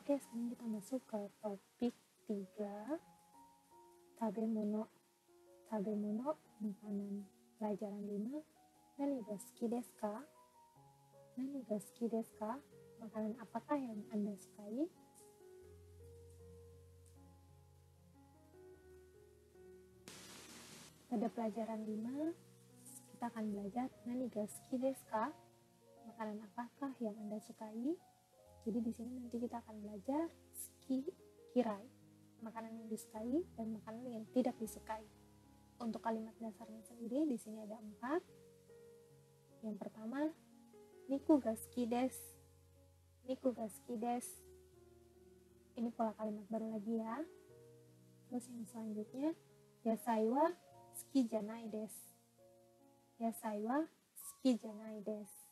Oke, sekarang kita masuk ke topik 3. Tabemono. Tabemono, makanan. Pelajaran 5. Nani ga suki desu ka? Nani ga suki desu ka? Makanan apakah yang Anda sukai? Pada pelajaran 5, kita akan belajar nani ga suki desu ka? Makanan apakah yang Anda sukai? Jadi di sini nanti kita akan belajar suki, kirai, makanan yang disukai dan makanan yang tidak disukai. Untuk kalimat dasarnya sendiri di sini ada 4. Yang pertama, niku ga suki desu. Niku ga suki desu. Ini pola kalimat baru lagi ya. Terus yang selanjutnya, yasai wa suki janai desu. Yasai wa suki janai desu.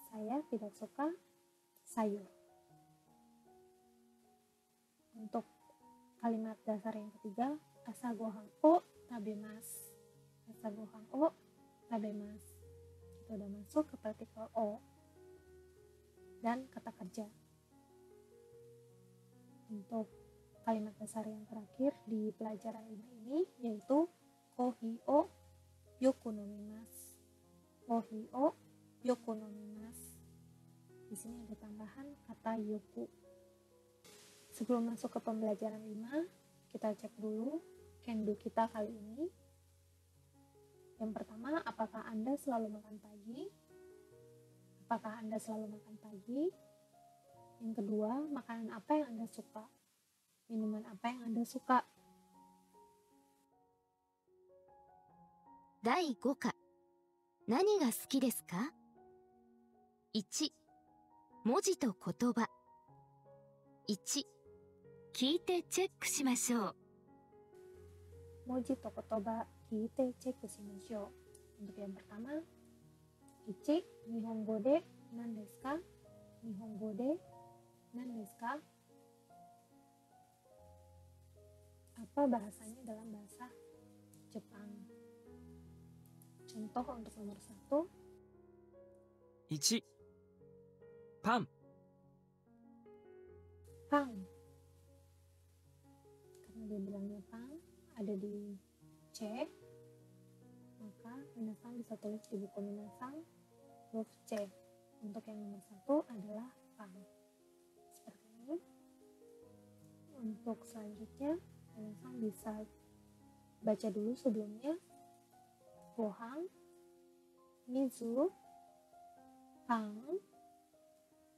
Saya tidak suka sayur. Untuk kalimat dasar yang ketiga, asagohan o tabemasu. Asagohan o tabemasu. Kita udah masuk ke partikel o dan kata kerja. Untuk kalimat dasar yang terakhir di pelajaran 5 ini yaitu kohi o yoku nomimasu. Kohi o yoku nomimasu. Di sini ada tambahan kata yoku. Sebelum masuk ke pembelajaran 5, kita cek dulu kendu kita kali ini. Yang pertama, apakah Anda selalu makan pagi? Apakah Anda selalu makan pagi? Yang kedua, makanan apa yang Anda suka? Minuman apa yang Anda suka? 第5課。何が好きですか？ 1. 文字と言葉。1. 聞いてチェックしましょう。 Moji to kotoba kiite check shimashou. Untuk yang pertama, 1. Nihongo de nan desu ka? Nihongo de nan desu ka? Apa bahasanya dalam bahasa Jepang? Contoh untuk nomor 1. 1. パン Pang. Karena dia bilangnya pang, ada di C, maka minasang bisa tulis di buku minasang huruf C. Untuk yang nomor 1 adalah pang. Seperti ini. Untuk selanjutnya, minasang bisa baca dulu sebelumnya. Gohan, mizu, pang,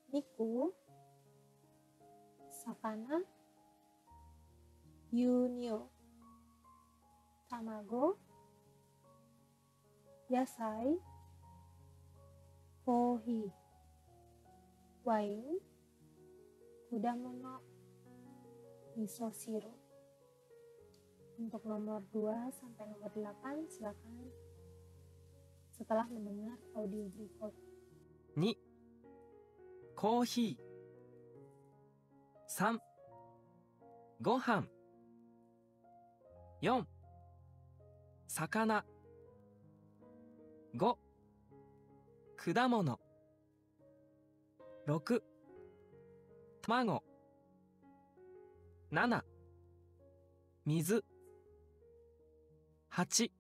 niku, sakana, yunyo, tamago, yasai, kohi, wain, kudamono, miso shiro. Untuk nomor 2 sampai nomor 8 silakan setelah mendengar audio berikut. 2. コーヒー3. ご飯4. 魚5. 果物6. 卵7. 水8.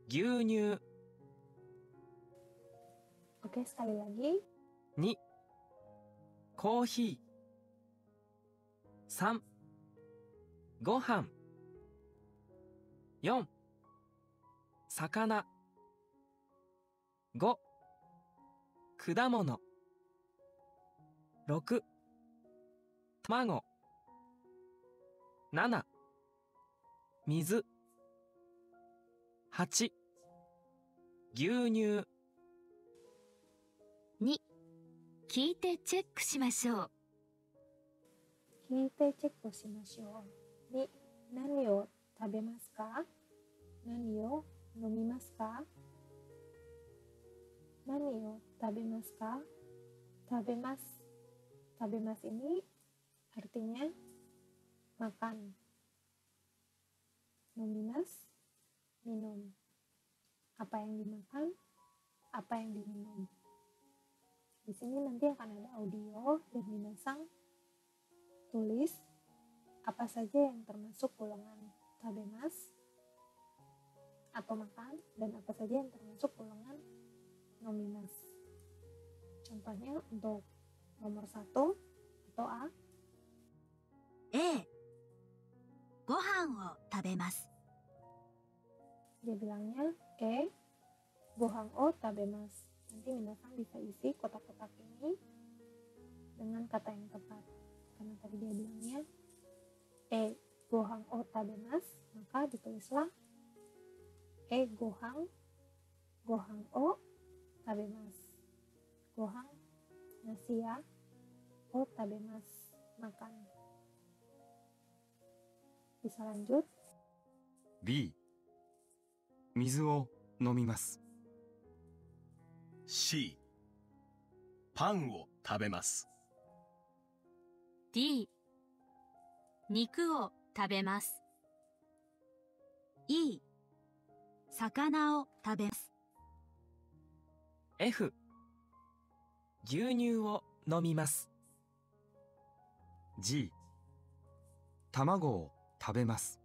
牛乳 Oke, sekali lagi. 2. コーヒー3. ご飯4. 魚5. 果物6. 卵7. 水8. 牛乳 2. 聞いてチェックしましょう。 聞いてチェックしましょう。2. 何を食べますか？何を飲みますか？何を食べますか？食べます。食べます ini artinya makan. Nomimas, minum. Apa yang dimakan, apa yang diminum. Di sini nanti akan ada audio dan minasang tulis apa saja yang termasuk golongan tabemas atau makan dan apa saja yang termasuk golongan nomimas. Contohnya untuk nomor 1 atau A, ご飯を食べます。 dia bilangnya gohang o tabemas. Nanti minasang bisa isi kotak-kotak ini dengan kata yang tepat. Karena tadi dia bilangnya gohang o tabemas, maka ditulislah gohang o tabemas. Gohang nasi ya, o tabemas makan. Bisa lanjut. B、水を飲みます。 C、パンを食べます。 D、肉を食べます。 E、魚を食べます。 F、牛乳を飲みます。 G、卵を食べます。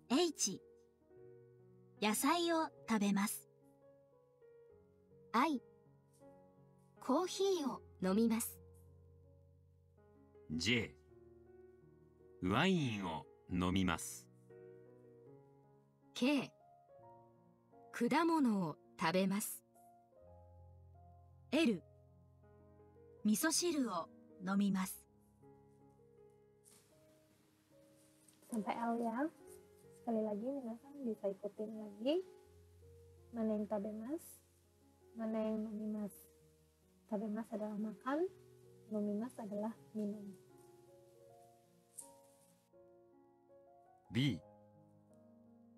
H、野菜を食べます。 I、コーヒーを飲みます。 J、ワインを飲みます。 K、果物を食べます。 L、味噌汁を飲みます。 Sampai L ya. Sekali lagi minasang bisa ikutin lagi mana yang tabemas, mana yang nomimas. Tabemas adalah makan, nomimas adalah minum. B、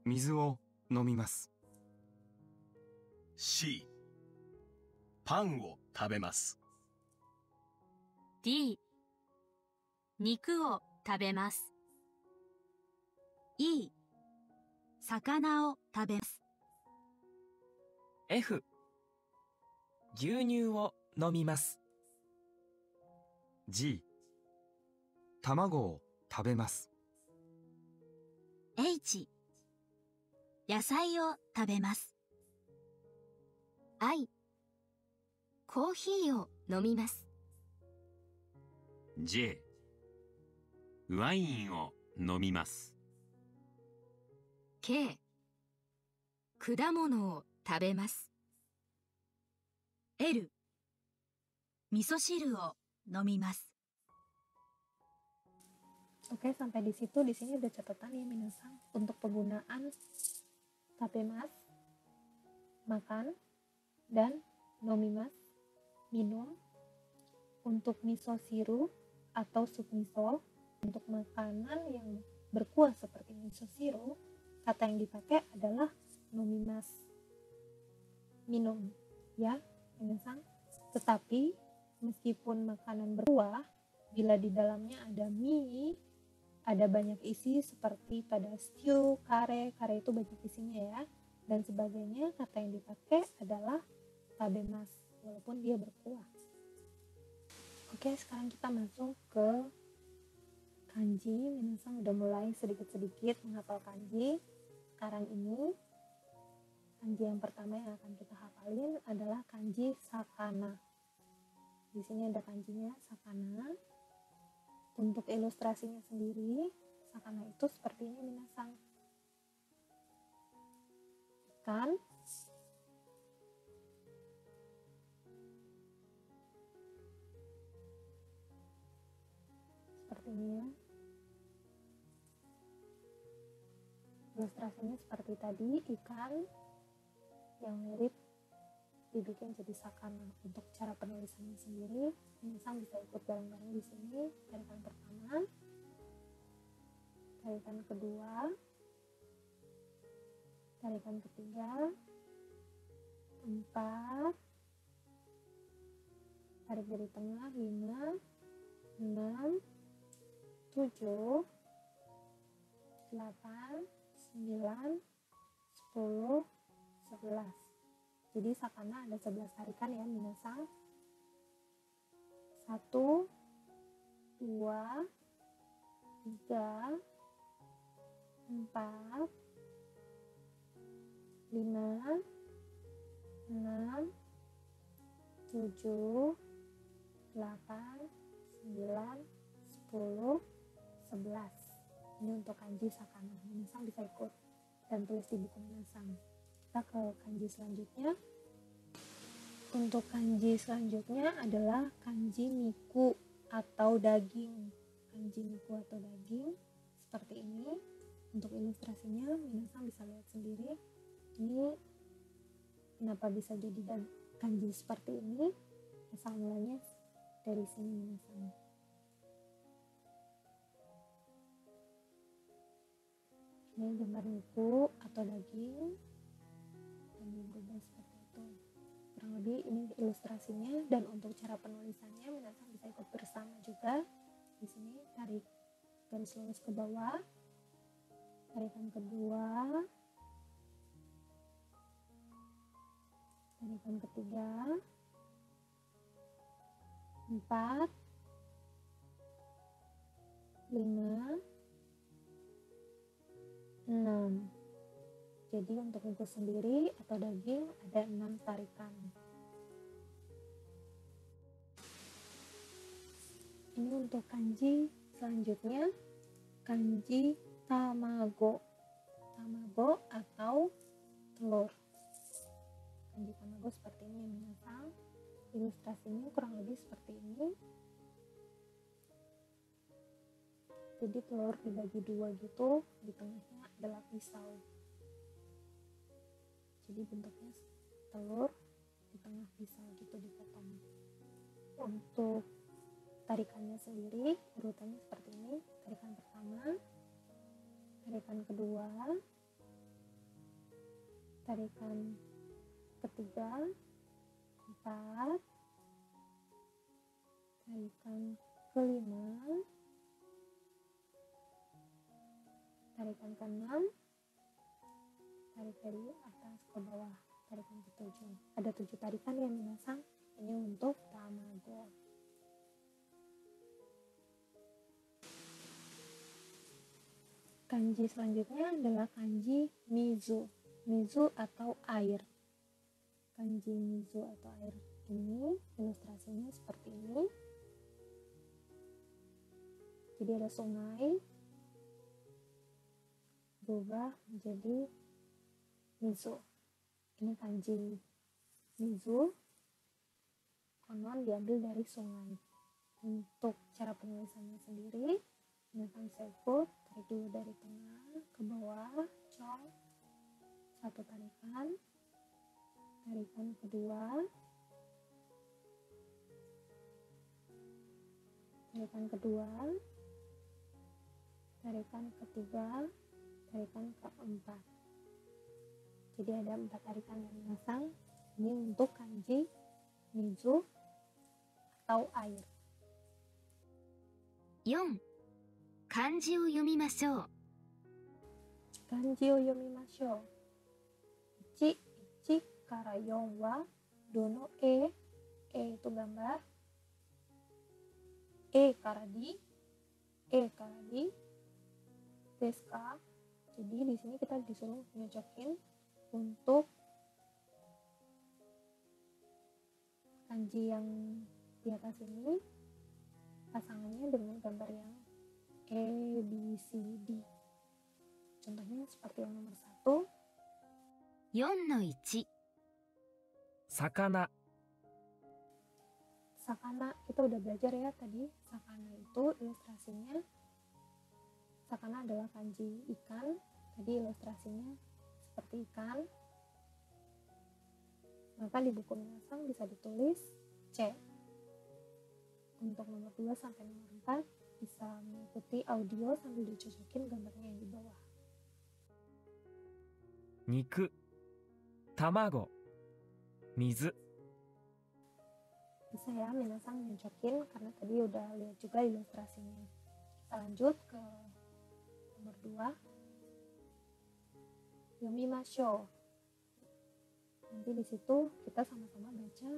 水を飲みます。 C、パンを食べます。 D、肉を食べます。 E、魚を食べます。 F、牛乳を飲みます。 G、卵を食べます。 H、野菜を食べます。 I、コーヒーを飲みます。 J、ワインを飲みます。 K、果物を食べます。 L、味噌汁を飲みます。 Oke, sampai di situ. Di sini ada catatan ya minasang untuk penggunaan tabemas, makan, dan nomimas, minum. Untuk miso siru atau sup miso, untuk makanan yang berkuah seperti miso siru, kata yang dipakai adalah nomimas, minum, ya minasang. Tetapi meskipun makanan berkuah, bila di dalamnya ada mie, ada banyak isi seperti pada stew, kare itu banyak isinya ya, dan sebagainya, kata yang dipakai adalah tabemas, walaupun dia berkuah. Oke, sekarang kita masuk ke kanji. Minasang udah mulai sedikit-sedikit menghafal kanji. Sekarang ini kanji yang pertama yang akan kita hafalin adalah kanji sakana. Di sini ada kanjinya sakana. Untuk ilustrasinya sendiri, sakana itu seperti ini minasang. Ikan, seperti ini ya. Ilustrasinya seperti tadi, ikan yang mirip dibikin jadi sakana. Untuk cara penulisannya sendiri, minasang bisa ikut bareng-bareng di sini. Tarikan pertama, tarikan kedua, tarikan ketiga, 4, tarik dari tengah 5, 6, 7, 8, 9, 10, 11. Jadi sakana ada 11 tarikan ya minasang. 1, 2, 3, 4, 5, 6, 7, 8, 9, 10, 11. Ini untuk kanji sakana. Minasang bisa ikut dan tulis di buku minasang. Kita ke kanji selanjutnya. Untuk kanji selanjutnya adalah kanji miku atau daging. Kanji miku atau daging seperti ini. Untuk ilustrasinya minasang bisa lihat sendiri. Ini kenapa bisa jadi kanji seperti ini? Asal mulanya dari sini minasang. Ini gambar miku atau daging dan berubah seperti itu. Kurang lebih ini ilustrasinya, dan untuk cara penulisannya minasang bisa ikut bersama juga. Di sini tarik garis lurus ke bawah, tarikan kedua, tarikan ketiga, 4, 5, 6. Jadi untuk miku sendiri atau daging ada 6 tarikan. Ini untuk kanji selanjutnya, kanji tamago. Tamago atau telur. Kanji tamago seperti ini ya minasang. Ilustrasinya kurang lebih seperti ini. Jadi telur dibagi dua gitu, di tengahnya adalah pisau. Jadi bentuknya telur di tengah pisau gitu dipotong. Untuk tarikannya sendiri urutannya seperti ini. Tarikan pertama, tarikan kedua, tarikan ketiga, 4, tarikan kelima, tarikan ke-6, tarik dari atas ke bawah, tarikan ke-7. Ada 7 tarikan ya minasang. Ini untuk tamago. Kanji selanjutnya adalah kanji mizu. Mizu atau air. Kanji mizu atau air ini ilustrasinya seperti ini. Jadi ada sungai berubah menjadi mizu. Ini kanji mizu, konon diambil dari sungai. Untuk cara penulisannya sendiri, minasang bisa ikut. Tarik dulu dari tengah ke bawah, cong, 1 tarikan, tarikan kedua, tarikan kedua, tarikan ketiga, tarikan keempat. Jadi ada 4 tarikan yang minasang. Ini untuk kanji mizu atau air. 4. 漢字を読みましょう。 Kanjiを読みましょう。1、1から4はどの A itu gambar, E から D, E から D, desu ka? Jadi di sini kita disuruh nyocokin untuk kanji yang di atas ini pasangannya dengan gambar yang A, B, C, D. Contohnya seperti yang nomor 1. 4-1 魚、 Sakana, kita udah belajar ya tadi. Sakana itu ilustrasinya, sakana adalah kanji ikan. Tadi ilustrasinya seperti ikan. Maka di buku minasang bisa ditulis C. Untuk nomor 2 sampai nomor 4 bisa mengikuti audio sambil dicocokin gambarnya yang di bawah. 肉、卵、水、 Bisa ya minasang nyocokin karena tadi udah lihat juga ilustrasinya. Kita lanjut ke nomor 2. Yomimashou. Nanti di situ kita sama-sama baca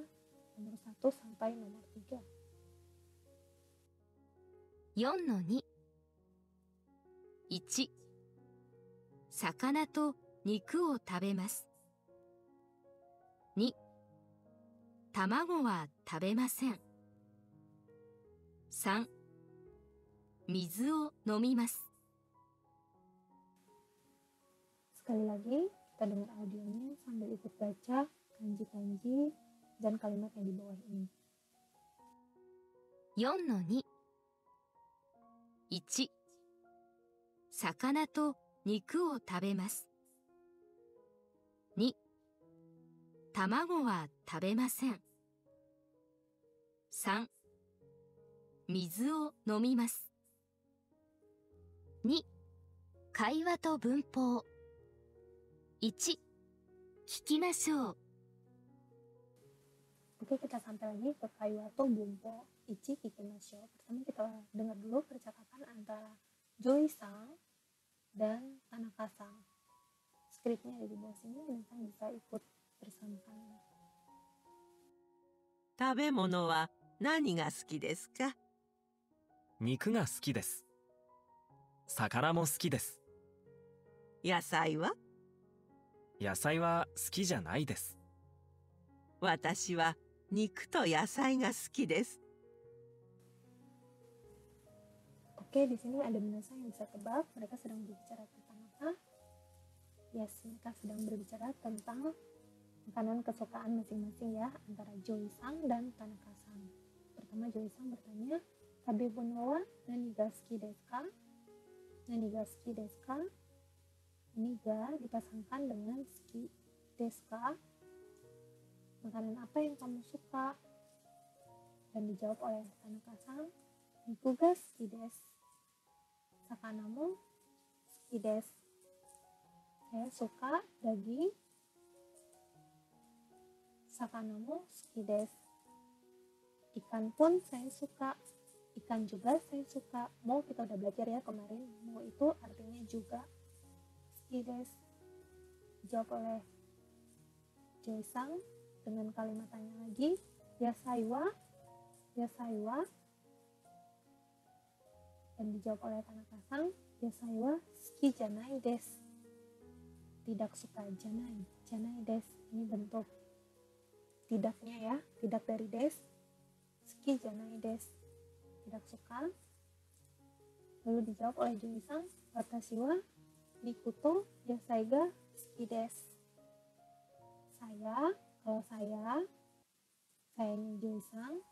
nomor 1 sampai nomor 3. 4-2 1魚と肉を食べます。2卵は食べません。3水を飲みます。 Sekali lagi, kita dengar audionya sambil ikut baca kanji-kanji dan kalimat yang di bawah ini. 4-2 1魚と肉を食べます。2卵は食べません。3水を飲みます。2会話と文法。1聞きましょう。 Oke, kita sampai lagi ke kaiwato bumpo ichi kikimasho. Pertama kita dengar dulu percakapan antara Joy-san dan Tanaka-san. Skripnya ada di bawah sini, Minasan bisa ikut bersama-sama. 食べ物は何が好きですか？肉が好きです。魚も好きです。野菜は？野菜は好きじゃないです。私は肉と野菜が好きです。 Oke, di sini ada Minasan yang bisa tebak. Mereka sedang berbicara tentang apa? Yes, mereka sedang berbicara tentang makanan kesukaan masing-masing ya, antara Joy-san dan Tanaka-san. Pertama Joy-san bertanya, Tabebono wa nani ga suki desu ka? Nani ga suki desu ka? Ini ga dipasangkan dengan suki desu ka? Makanan apa yang kamu suka? Dan dijawab oleh Tanaka-san, Niku ga suki desu. Sakana mo suki desu. Saya suka daging. Sakana mo suki desu. Ikan pun saya suka. Ikan juga saya suka. Mo kita udah belajar ya kemarin. Mo itu artinya juga. Suki desu. Dijawab oleh Joy-san dengan kalimat tanya lagi. Yasai wa. Yasai wa. Dan dijawab oleh Tanaka-san. Yasai wa suki janai desu. Tidak suka janai. Janai desu. Ini bentuk tidaknya ya. Tidak dari desu. Suki janai desu. Tidak suka. Lalu dijawab oleh Joy-san, watashi wa niku to yasai ga suki desu. Kalau sayanya Joy-san,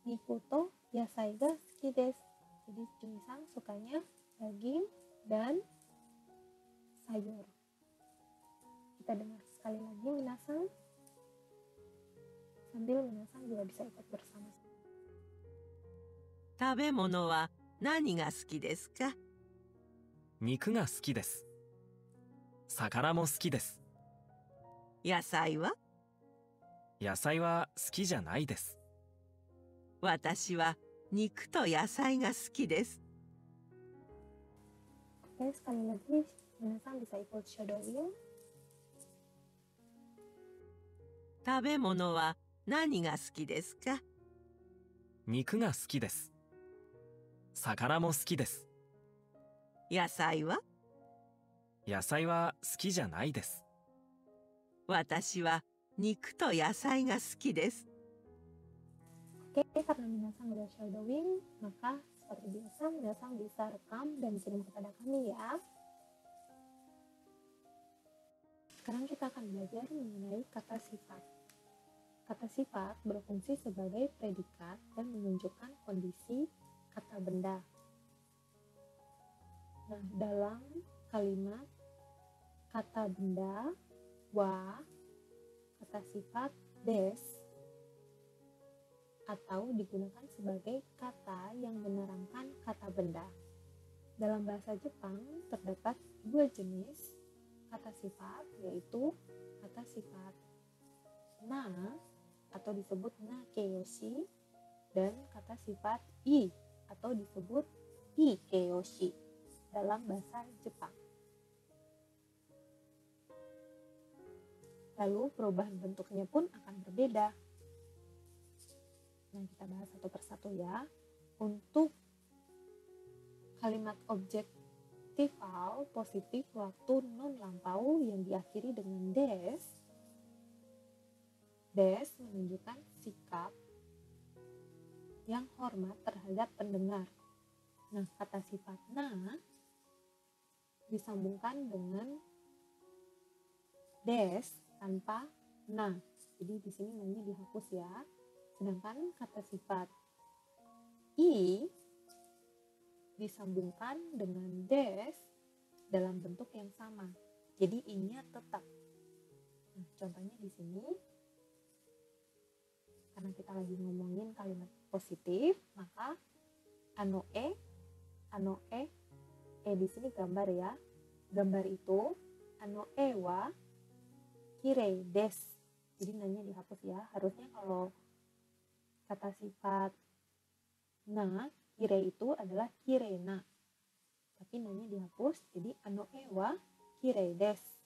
niku to yasai ga suki desu. Jadi Joy-san sukanya daging dan sayur. Kita dengar sekali lagi Minasan. Sambil Minasan juga bisa ikut bersama. 食べ物は何が好きですか？肉が好きです。魚も好きです。野菜は？野菜は好きじゃないです。私は肉と野菜が好きです。 Oke, sekali lagi Minasan bisa ikut shadowing. 食べ物は何が好きですか？肉が好きです。魚も好きです。野菜は？野菜は好きじゃないです。私は肉と野菜が好きです。 Oke, karena Minasan udah shadowing, maka seperti biasa Minasan bisa rekam dan kirim kepada kami ya. Sekarang kita akan belajar mengenai kata sifat. Kata sifat berfungsi sebagai predikat dan menunjukkan kondisi kata benda. Nah, dalam kalimat kata benda wa, kata sifat des, atau digunakan sebagai kata yang menerangkan kata benda. Dalam bahasa Jepang terdapat dua jenis kata sifat, yaitu kata sifat na atau disebut nakeyoshi dan kata sifat i atau disebut ikeyoshi dalam bahasa Jepang. lalu perubahan bentuknya pun akan berbeda. Nah, kita bahas satu persatu ya. Untuk kalimat objektifal positif waktu non lampau yang diakhiri dengan des menunjukkan sikap yang hormat terhadap pendengar. Nah, kata sifat na disambungkan dengan des tanpa na. Jadi di sini nanya dihapus ya. Sedangkan kata sifat i disambungkan dengan des dalam bentuk yang sama. Jadi i-nya tetap. Nah, contohnya di sini karena kita lagi ngomongin kalimat positif, maka ano e di sini gambar ya. Gambar itu ano e wa kirei desu. Jadi nanya dihapus ya. Harusnya kalau kata sifat na, kirei itu adalah kirena. Tapi nanya dihapus, jadi ano e wa kirei desu.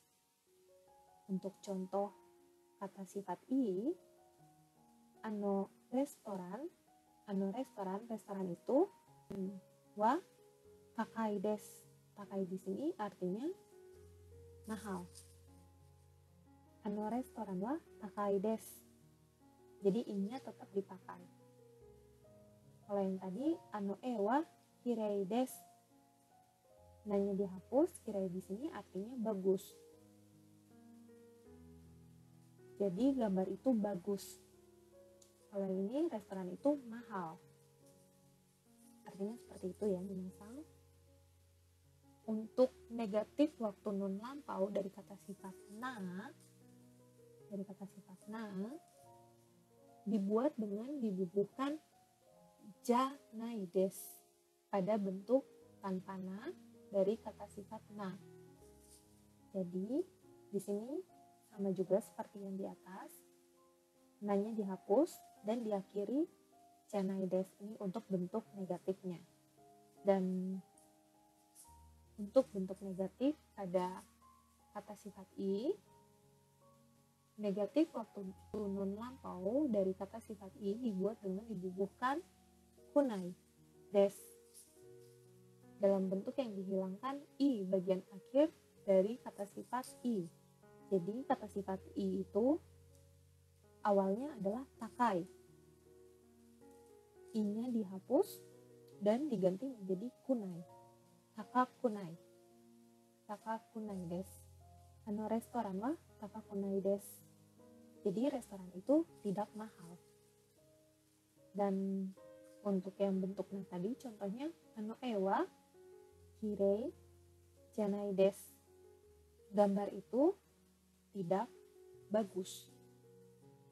Untuk contoh kata sifat i, restoran itu wa takai desu. Takai di sini artinya mahal. Restoran wa takai desu. Jadi i-nya tetap dipakai. Kalau yang tadi ano e wa kirei desu, nanya dihapus, kirei di sini artinya bagus. Jadi gambar itu bagus. Kalau ini restoran itu mahal. Artinya seperti itu ya, minasan. Untuk negatif waktu non lampau dari kata sifat na, dibuat dengan dibubuhkan janai desu pada bentuk tanpa na dari kata sifat na. Jadi di sini sama juga seperti yang di atas. Nanya dihapus dan diakhiri janai desu ini untuk bentuk negatifnya. Dan untuk bentuk negatif pada kata sifat i, negatif waktu non lampau dari kata sifat i dibuat dengan dibubuhkan kunai desu dalam bentuk yang dihilangkan i bagian akhir dari kata sifat i. Jadi kata sifat i itu awalnya adalah takai. I-nya dihapus dan diganti menjadi kunai. Takakunai desu. Restoran wa takakunai desu. Jadi restoran itu tidak mahal. Dan untuk yang bentuknya tadi contohnya ano e wa kirei janai desu. Gambar itu tidak bagus.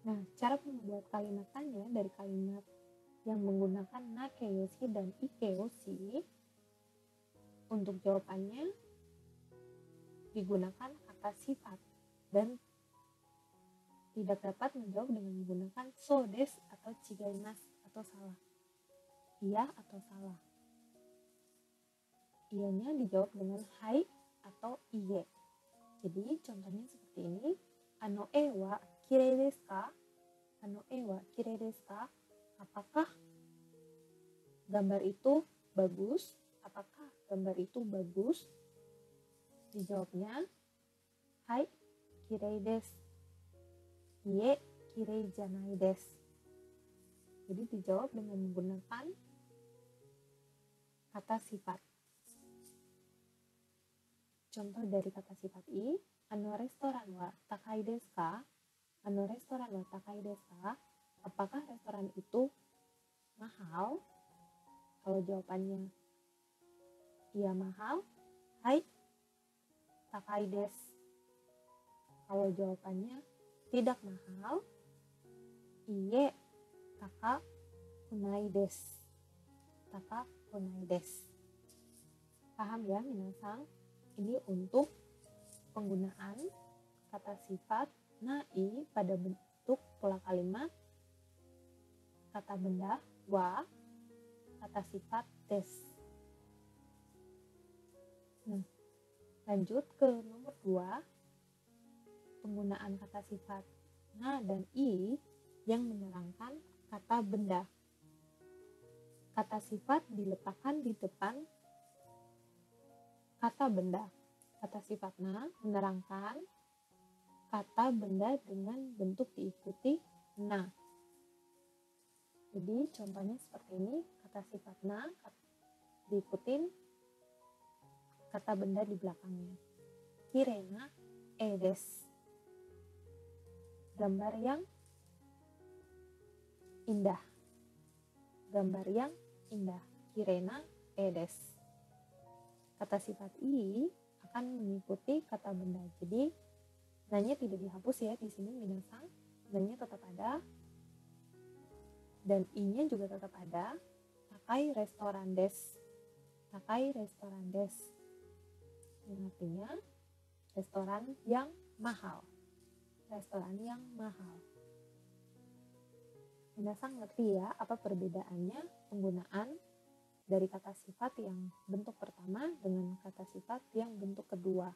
Nah, cara membuat kalimat tanya dari kalimat yang menggunakan nakeyoshi dan ikeyoshi, untuk jawabannya digunakan kata sifat dan tidak dapat menjawab dengan menggunakan so desu atau chigaimasu atau salah. Iya atau salah. Iyanya dijawab dengan hai atau iye. Jadi contohnya seperti ini. Ano e wa kirei desu ka? Ano e wa kirei desu ka? Apakah gambar itu bagus? Apakah gambar itu bagus? Dijawabnya hai kirei desu. Iye kirei janai desu. Jadi dijawab dengan menggunakan kata sifat. Contoh dari kata sifat i, restoran wa takai desu ka? Restoran wa takai desu ka? Apakah restoran itu mahal? Kalau jawabannya iya mahal, hai takai desu. Kalau jawabannya tidak mahal, iye takakunai desu. Takakunai desu. Paham ya minasan? Ini untuk penggunaan kata sifat nai pada bentuk pola kalimat kata benda wa, kata sifat desu. Nah, lanjut ke nomor 2. penggunaan kata sifat na dan i yang menerangkan kata benda. Kata sifat diletakkan di depan kata benda. Kata sifat na menerangkan kata benda dengan bentuk diikuti na. Jadi contohnya seperti ini, kata sifat na diikutin kata benda di belakangnya. Kirena edes. Gambar yang indah. Gambar yang indah. Kirena edes. Kata sifat i akan mengikuti kata benda. Jadi nanya tidak dihapus ya di sini minasang. Nanya tetap ada dan i-nya juga tetap ada. Takai restoran des. Takai restoran des. Yang artinya restoran yang mahal. Restoran yang mahal. Minasang ngerti ya apa perbedaannya penggunaan dari kata sifat yang bentuk pertama dengan kata sifat yang bentuk kedua.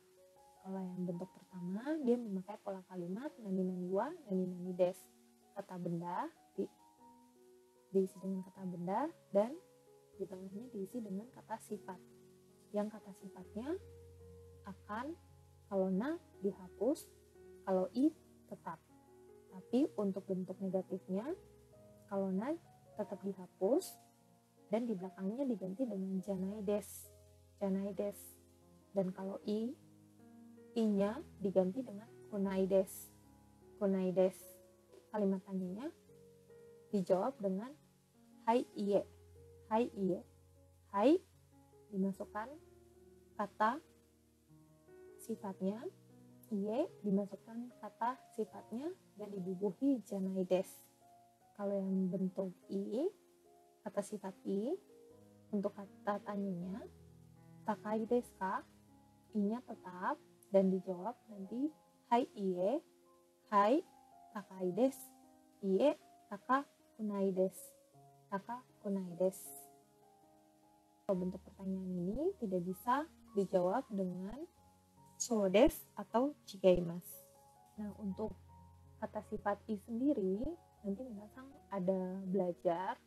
Kalau yang bentuk pertama dia memakai pola kalimat nani nani wa, nani nani des. Kata benda diisi dengan kata benda dan di tengahnya diisi dengan kata sifat. Yang kata sifatnya akan kalau na dihapus, kalau i tetap. Tapi untuk bentuk negatifnya kalau na tetap dihapus dan di belakangnya diganti dengan janai des. Janai des. Dan kalau i-nya diganti dengan kunai des. Kunai des. Kalimat tanyanya dijawab dengan hai iye. Hai iye. Hai dimasukkan kata sifatnya, iye dimasukkan kata sifatnya dan dibubuhi janai des. Kalau yang bentuk i, kata sifat i, untuk kata tanyanya takai desu ka, i-nya tetap dan dijawab nanti hai iye, hai takai desu, iye taka kunai desu, taka kunai desu. Kalau bentuk pertanyaan ini tidak bisa dijawab dengan so desu atau chigaimasu. Nah, untuk kata sifat i sendiri nanti minasang ada belajar.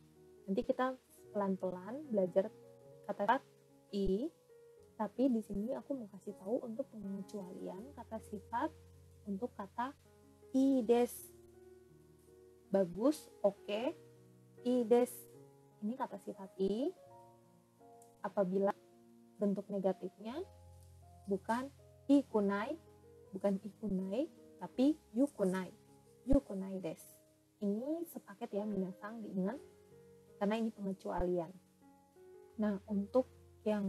Nanti kita pelan-pelan belajar kata sifat i. Tapi di sini aku mau kasih tahu untuk pengecualian kata sifat untuk kata i des. Bagus, oke. I des. Ini kata sifat i. Apabila bentuk negatifnya bukan ikunai, tapi yukunai. Yukunai des. Ini sepaket ya minasang diingat karena ini pengecualian. Nah, untuk yang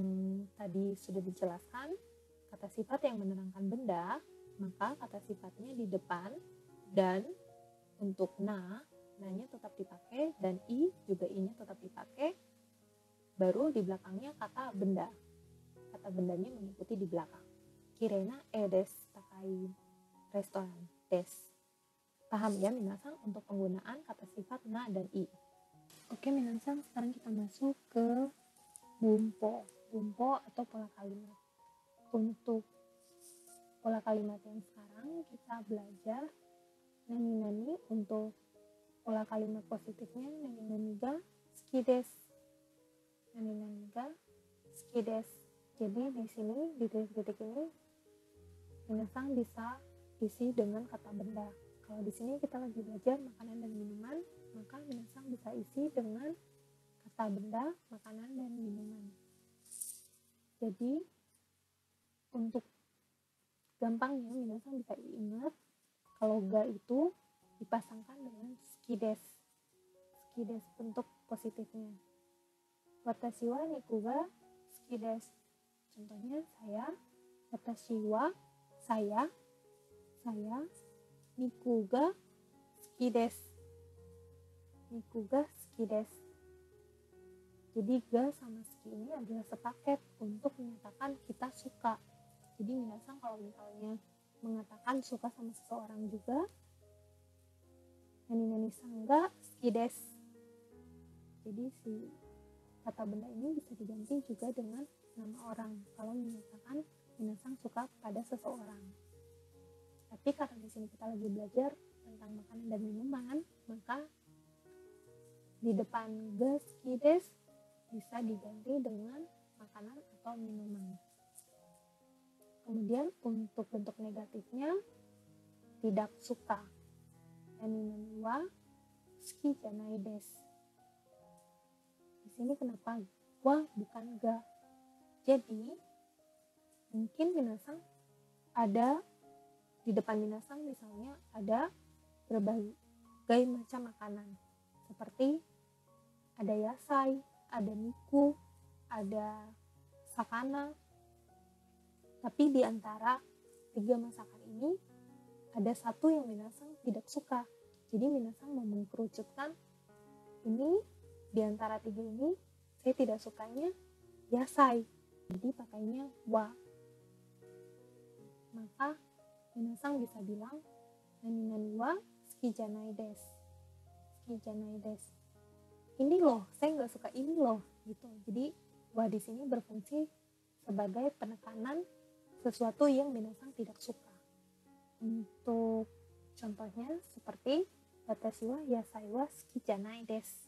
tadi sudah dijelaskan, kata sifat yang menerangkan benda, maka kata sifatnya di depan dan untuk na-nya tetap dipakai dan i juga i-nya tetap dipakai. Baru di belakangnya kata benda. Kata bendanya mengikuti di belakang. Kirena edes takai restoran des. Paham ya minasang untuk penggunaan kata sifat na dan i. Oke minasang, sekarang kita masuk ke bumpo. Bumpo atau pola kalimat. Untuk pola kalimat yang sekarang kita belajar nani-nani. Untuk pola kalimat positifnya nani-nani ga suki desu. Nani-nani ga suki desu. Jadi di sini di titik-titik ini minasang bisa isi dengan kata benda. Kalau di sini kita lagi belajar makanan dan minuman, maka minasang bisa isi dengan kata benda, makanan dan minuman. Jadi untuk gampangnya minasang bisa ingat kalau ga itu dipasangkan dengan suki desu. Suki desu bentuk positifnya. Watashi wa niku ga suki desu. Contohnya saya, watashi wa saya niku ga suki desu. Niku ga suki desu. Jadi ga sama suki ini adalah sepaket untuk menyatakan kita suka. Jadi minasang kalau misalnya mengatakan suka sama seseorang juga, nani-nani sang ga suki desu. Jadi si kata benda ini bisa diganti juga dengan nama orang kalau menyatakan minasang suka pada seseorang. Tapi karena di sini kita lagi belajar tentang makanan dan minuman, maka di depan ga suki desu bisa diganti dengan makanan atau minuman. Kemudian untuk bentuk negatifnya, tidak suka. Nani nani wa suki janai desu. Di sini kenapa wa bukan ga? Jadi mungkin minasang ada di depan minasang misalnya ada berbagai macam makanan seperti ada yasai, ada miku, ada sakana. Tapi di antara 3 masakan ini ada satu yang minasang tidak suka. Jadi minasang mau mengkerucutkan ini di antara 3 ini saya tidak sukanya yasai. Jadi pakainya wa. Maka minasang bisa bilang nani nani wa suki janai desu. Suki janai desu. Ini loh, saya nggak suka ini loh, gitu. Jadi wa di sini berfungsi sebagai penekanan sesuatu yang minasang tidak suka. Untuk contohnya seperti watashi wa yasai wa suki janai desu.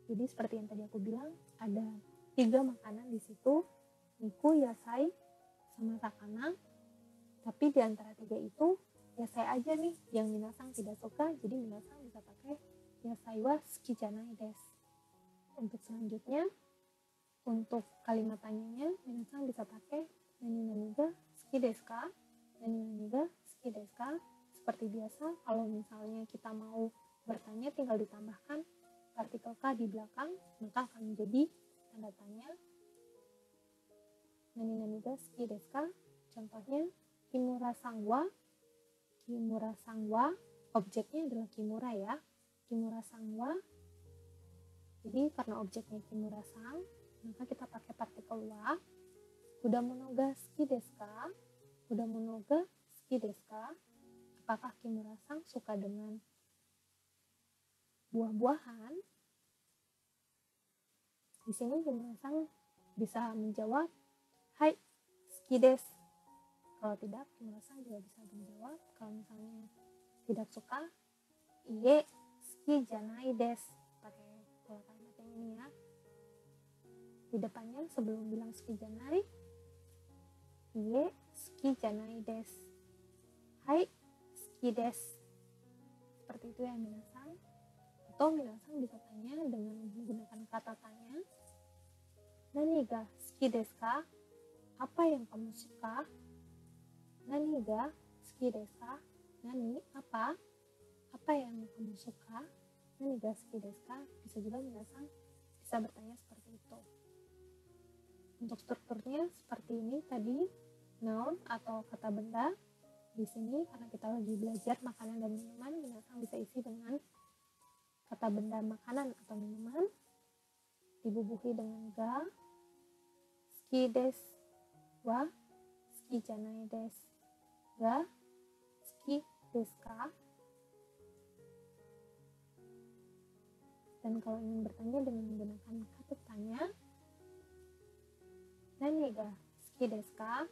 Jadi seperti yang tadi aku bilang, ada 3 makanan di situ, miku, yasai, sama sakana. Tapi di antara 3 itu, yasai aja nih yang minasang tidak suka, jadi minasang bisa pakai yasai wa suki janai desu. Untuk selanjutnya, untuk kalimat tanyanya, minasang bisa pakai nani nani ga suki desu ka? Nani nani ga suki desu ka? Seperti biasa, kalau misalnya kita mau bertanya tinggal ditambahkan partikel ka di belakang, maka akan menjadi tanda tanya nani nani ga suki desu ka? Contohnya kimura sang wa, objeknya adalah kimura ya, kimura sang wa. Jadi karena objeknya kimura sang, maka kita pakai partikel wa. Kudamono ga suki desu ka? Kudamono ga suki desu ka? Apakah kimura sang suka dengan buah-buahan? Di sini kimura sang bisa menjawab hai suki desu. Kalau tidak, kimura sang juga bisa menjawab. Kalau misalnya tidak suka, iye suki janai desu. Pakai pola kalimat yang ini ya. Di depannya sebelum bilang suki janai, iye suki janai desu. Hai suki desu. Seperti itu ya minasang. Atau minasang bisa tanya dengan menggunakan kata tanya. Nani ga suki desu ka? Apa yang kamu suka? Nani ga suki desu ka? Nani apa? Apa yang kamu suka? Nani ga suki desu ka? Bisa juga minasang bisa bertanya seperti itu. Untuk strukturnya seperti ini tadi, noun atau kata benda. Di sini karena kita lagi belajar makanan dan minuman, minasang bisa isi dengan kata benda makanan atau minuman dibubuhi dengan ga, suki desu wa suki janai desu. Ga suki desu ka? Dan kalau ingin bertanya dengan menggunakan kata tanya, nani ga suki desu ka?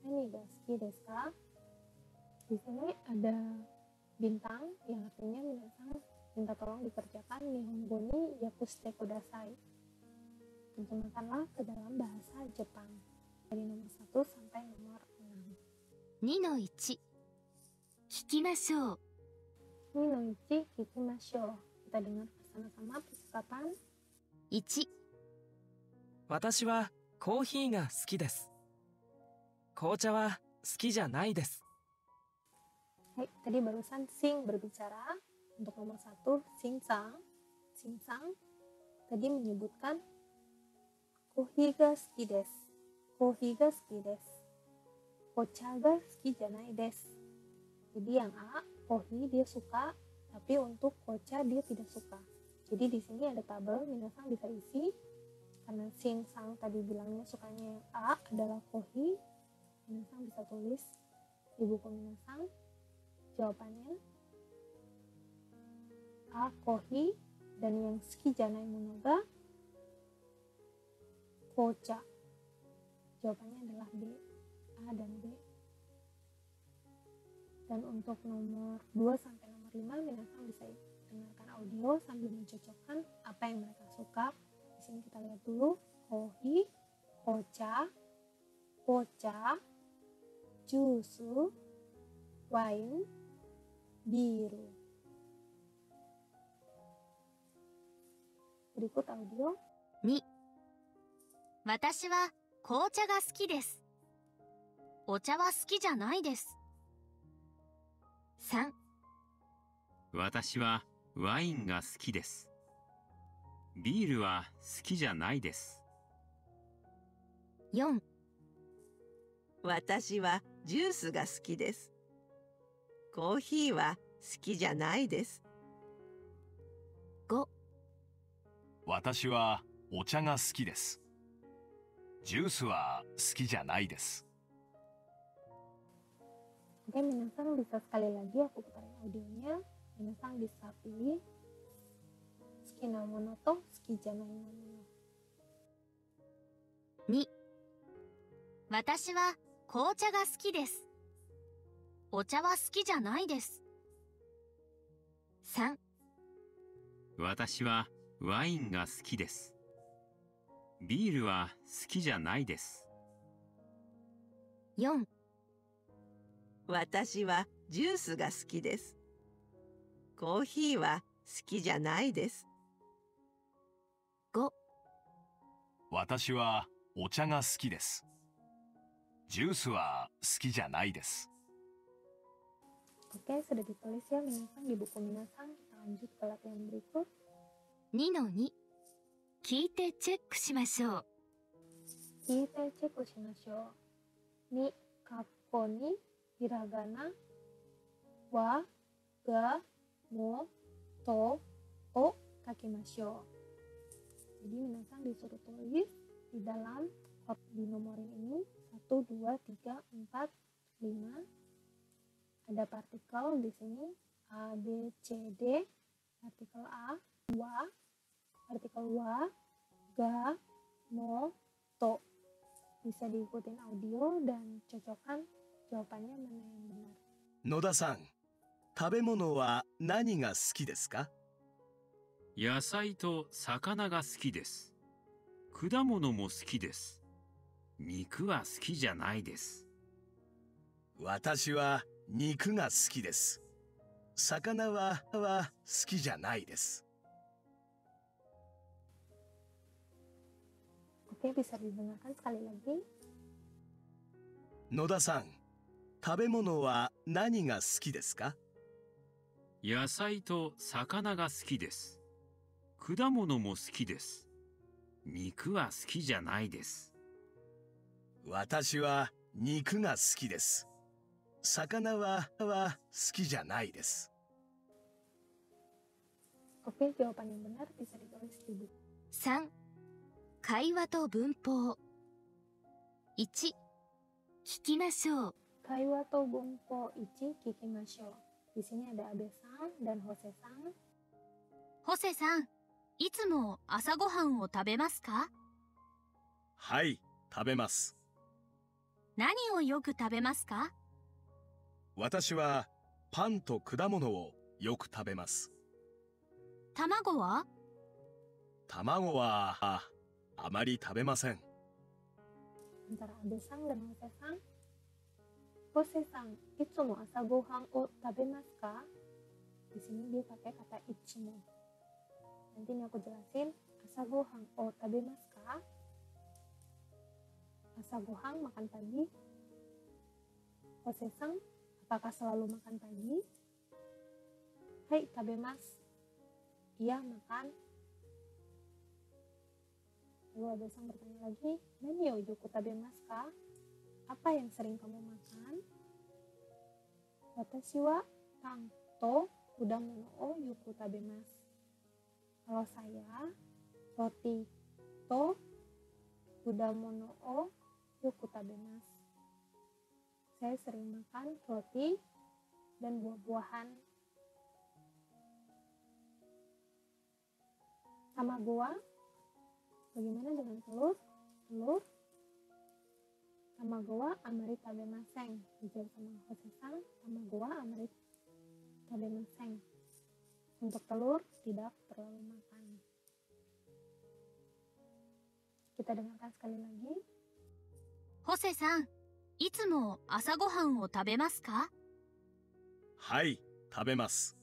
Nani ga suki desu ka? Di sini ada bintang yang artinya minasang minta tolong dikerjakan nihongo ni yakushite kudasai. Terjemahkanlah ke dalam bahasa Jepang dari nomor 1 sampai nomor 6. 2-1 聞きましょう。 2-1 kikimashou. Kita dengar bersama-sama percakapan. 1、私はコーヒーが好きです。紅茶は好きじゃないです。 Hai, tadi barusan Sing berbicara. Untuk nomor 1, Sing-sang. Sing-sang tadi menyebutkan kohi ga suki desu. Kohi ga suki desu. Kocha ga suki janai desu. Jadi yang A, kohi dia suka, tapi untuk kocha dia tidak suka. Jadi di sini ada tabel, minasang bisa isi. Karena Sing-sang tadi bilangnya sukanya yang A adalah kohi, minasang bisa tulis di buku minasang. Jawabannya A, kohi, dan yang suki janai monoga kocha. Jawabannya adalah B, A dan B. Dan untuk nomor 2 sampai nomor 5 minasan bisa dengarkan audio sambil mencocokkan apa yang mereka suka. Di sini kita lihat dulu kohi, ocha, ocha, jusu, wine, biru. Berikut audio. 2、私は紅茶が好きです。お茶は好きじゃないです。3、私はワインが好きです。ビールは好きじゃないです。4、私はジュースが好きです。コーヒーは好きじゃないです。5、私はお茶が好きです。ジュースは好きじゃないです。Oke, minasan bisa sekali lagi aku putarin audionya. Minasan bisa pilih suki na mono to suki janai na mono. 2、私は紅茶が好きです。お茶は好きじゃないです。3、私はワインが好きです。ビールは好きじゃないです。4、私はジュースが好きです。コーヒーは好きじゃないです。5、私はお茶が好きです。ジュースは好きじゃないです。Oke, sudah ditulis ya minasan di buku minasan. Kita lanjut ke latihan berikut. 2-2、聞いてチェックしましょう。聞いてチェックしましょう。に、カッコに、ひらがな、wa, ga, mo, to, o 書きましょう。Jadi minasan disuruh tulis di dalam di nomorin ini 1, 2, 3, 4, 5. Ada partikel di sini A, B, C, D. Partikel A, partikel wa, ga, mo, to. Bisa diikutin audio dan cocokkan jawabannya mana yang benar. 野田さん、食べ物は何が好きですか？野菜と魚が好きです。果物も好きです。肉は好きじゃないです。私は肉が好きです。魚は好きじゃないです。Oke, bisa didengarkan sekali lagi. 野田さん、食べ物は何が好きですか？野菜と魚が好きです。果物も好きです。肉は好きじゃないです。私は肉が好きです。魚は好きじゃないです。Oke, jawaban yang benar bisa ditulis di buku. 3、会話と文法。1、聞きましょう。会話と文法1聞きましょう。Di sini ada Abeさんdan Joseさん。ホセさん、いつも朝ごはんを食べますか？はい、食べます。何をよく食べますか？私はパンと果物をよく食べます。卵は？卵はあまり食べません。Antara Abeさんdan Joseさん。Joseさん、いつも朝ごはんを食べますか？Di sini dia pakai kata ichimo. Nanti ini aku jelasin. Asagohan o tabemasu ka? Asagohan makan pagi. Jose-san, apakah selalu makan pagi? Hai, tabemasu. Iya, makan. Lalu Abe-san bertanya lagi, nani yo yoku tabemasu ka? Apa yang sering kamu makan? Watashi wa pain to kudamono o yoku tabemasu. Kalau saya, roti to kudamono o yoku tabemasu. Saya sering makan roti dan buah-buahan. Tamago wa? Bagaimana dengan telur? Telur? Tamago wa amari tabemasen. Dijawab sama Hose-san, tamago wa amari tabemasen. Untuk telur, tidak terlalu makan. Kita dengarkan sekali lagi. ホセさん、いつも朝ごはんを食べますか？はい、食べます。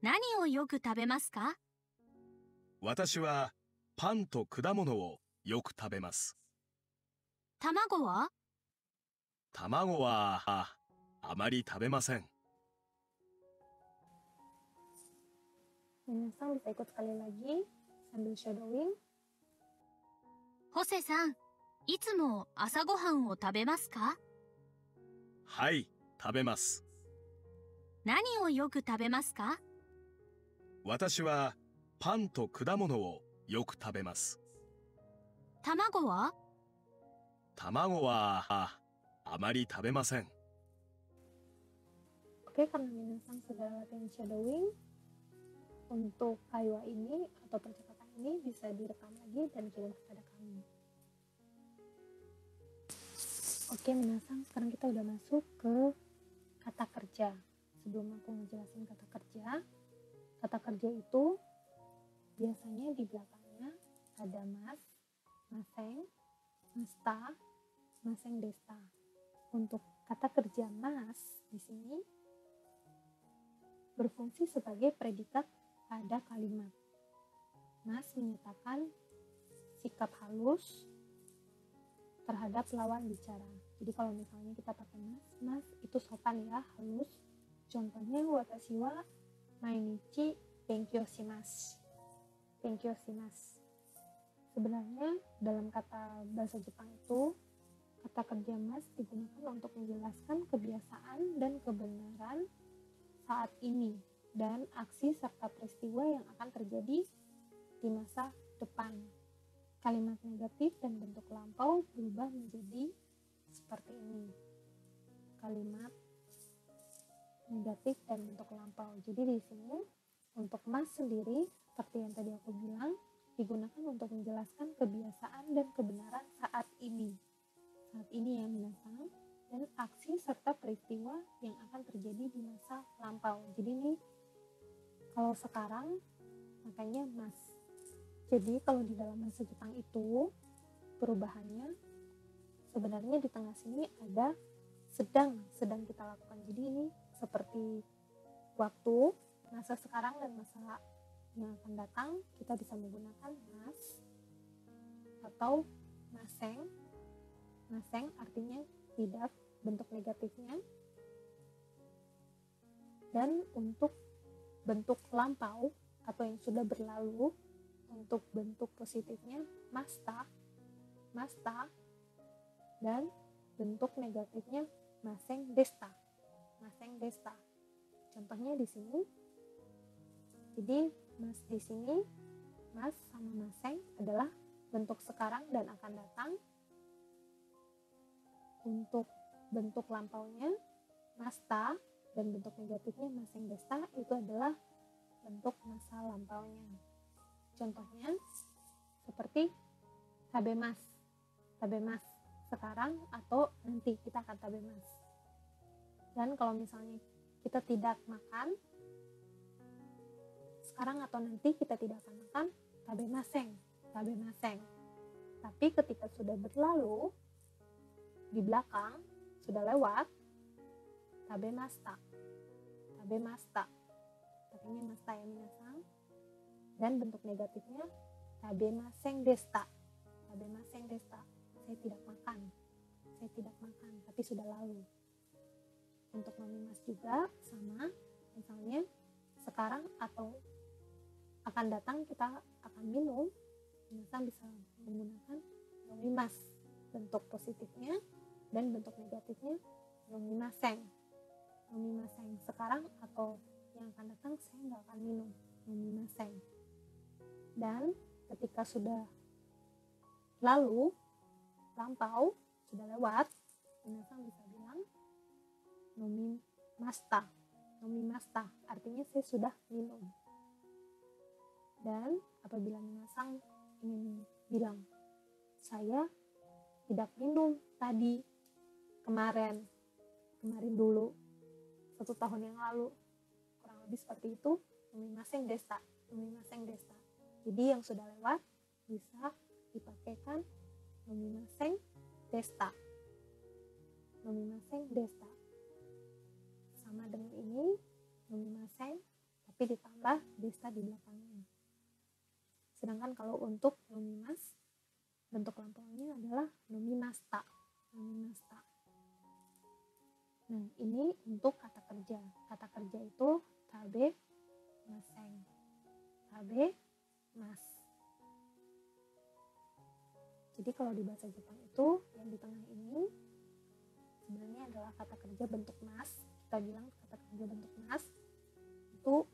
何をよく食べますか？私はパンと果物をよく食べます。卵は？卵はあまり食べません。 Minasan bisa ikut sekali lagi sambil shadowing. ホセさん、いつも朝ごはんを食べますか？はい、食べます。何をよく食べますか？私はパンと果物をよく食べます。卵は？卵はあまり食べません。 Oke, karena Minasan sudah latihan shadowing, untuk kaiwa ini atau percakapan ini bisa direkam lagi dan kirim kepada kami. Oke, Minasan, sekarang kita udah masuk ke kata kerja. Sebelum aku ngejelasin kata kerja itu biasanya di belakangnya ada mas, maseng, masta, maseng desta. Untuk kata kerja mas di sini berfungsi sebagai predikat pada kalimat. Mas menyatakan sikap halus terhadap lawan bicara. Jadi kalau misalnya kita pakai mas itu sopan ya, halus. Contohnya watashi wa mainichi benkyou shimasu. Benkyou shimasu. Sebenarnya dalam kata bahasa Jepang itu kata kerja mas digunakan untuk menjelaskan kebiasaan dan kebenaran saat ini dan aksi serta peristiwa yang akan terjadi di masa depan. Kalimat negatif dan bentuk lampau berubah menjadi seperti ini. Kalimat negatif dan bentuk lampau. Jadi di sini untuk mas sendiri seperti yang tadi aku bilang digunakan untuk menjelaskan kebiasaan dan kebenaran saat ini. Saat ini ya minasan, dan aksi serta peristiwa yang akan terjadi di masa lampau. Jadi ini kalau sekarang makanya mas. Jadi kalau di dalam bahasa Jepang itu perubahannya sebenarnya di tengah sini ada sedang kita lakukan. Jadi ini seperti waktu, masa sekarang dan masa yang akan datang kita bisa menggunakan mas atau maseng. Maseng artinya tidak, bentuk negatifnya. Dan untuk bentuk lampau atau yang sudah berlalu, untuk bentuk positifnya masta, dan bentuk negatifnya maseng desta. Contohnya di sini. Jadi mas di sini, mas sama maseng adalah bentuk sekarang dan akan datang. Untuk bentuk lampaunya masta dan bentuk negatifnya maseng desta itu adalah bentuk masa lampaunya. Contohnya seperti tabemas sekarang atau nanti kita akan tabemas. Dan kalau misalnya kita tidak makan sekarang atau nanti kita tidak akan makan tabemaseng. Tapi ketika sudah berlalu di belakang sudah lewat tabemasta pakainya masta ya minasan, dan bentuk negatifnya tabemaseng desta. Saya tidak makan tapi sudah lalu. Untuk memimas juga sama, misalnya sekarang atau akan datang kita akan minum, minasan bisa menggunakan nomimas, bentuk positifnya dan bentuk negatifnya nomimaseng. Sekarang atau yang akan datang saya nggak akan minum, nomimaseng. Dan ketika sudah lalu, lampau, sudah lewat, minasan bisa bilang nomimasta, artinya saya sudah minum. Dan apabila minasan ingin bilang saya tidak minum tadi, kemarin dulu, 1 tahun yang lalu, kurang lebih seperti itu. Nomimaseng desta. Jadi yang sudah lewat bisa dipakaikan nomimaseng desta. Sama dengan ini, nomimaseng, tapi ditambah desta di belakangnya. Sedangkan kalau untuk nomimas, bentuk lampaunya adalah nomimasta. Nah, ini untuk kata kerja. Kata kerja itu tabe mas. Jadi kalau di bahasa Jepang itu yang di tengah ini sebenarnya adalah kata kerja bentuk mas. Kita bilang kata kerja bentuk mas itu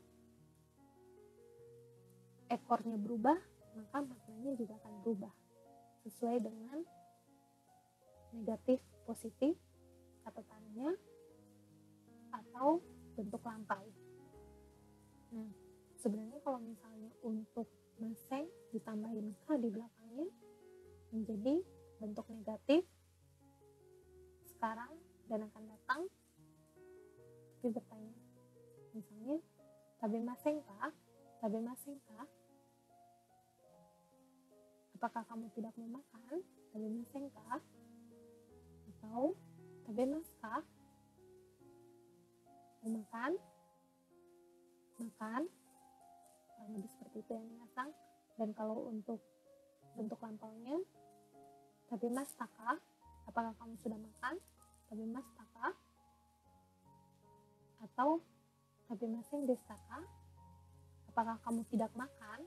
ekornya berubah, maka maknanya juga akan berubah sesuai dengan negatif, positif, kata tanya, atau bentuk lampau. Nah, sebenarnya kalau misalnya untuk maseng ditambahin ka di belakangnya menjadi bentuk negatif sekarang dan akan datang, tapi bertanya. Misalnya, tabemasen ka? Apakah kamu tidak mau makan? Tabemasen ka? Atau tabemasu ka? Mau makan? Kurang lebih seperti itu ya minasang. Dan kalau untuk bentuk lampaunya, tabemashita ka? Apakah kamu sudah makan? Tabemashita ka? Atau tabemasen deshita ka? Apakah kamu tidak makan?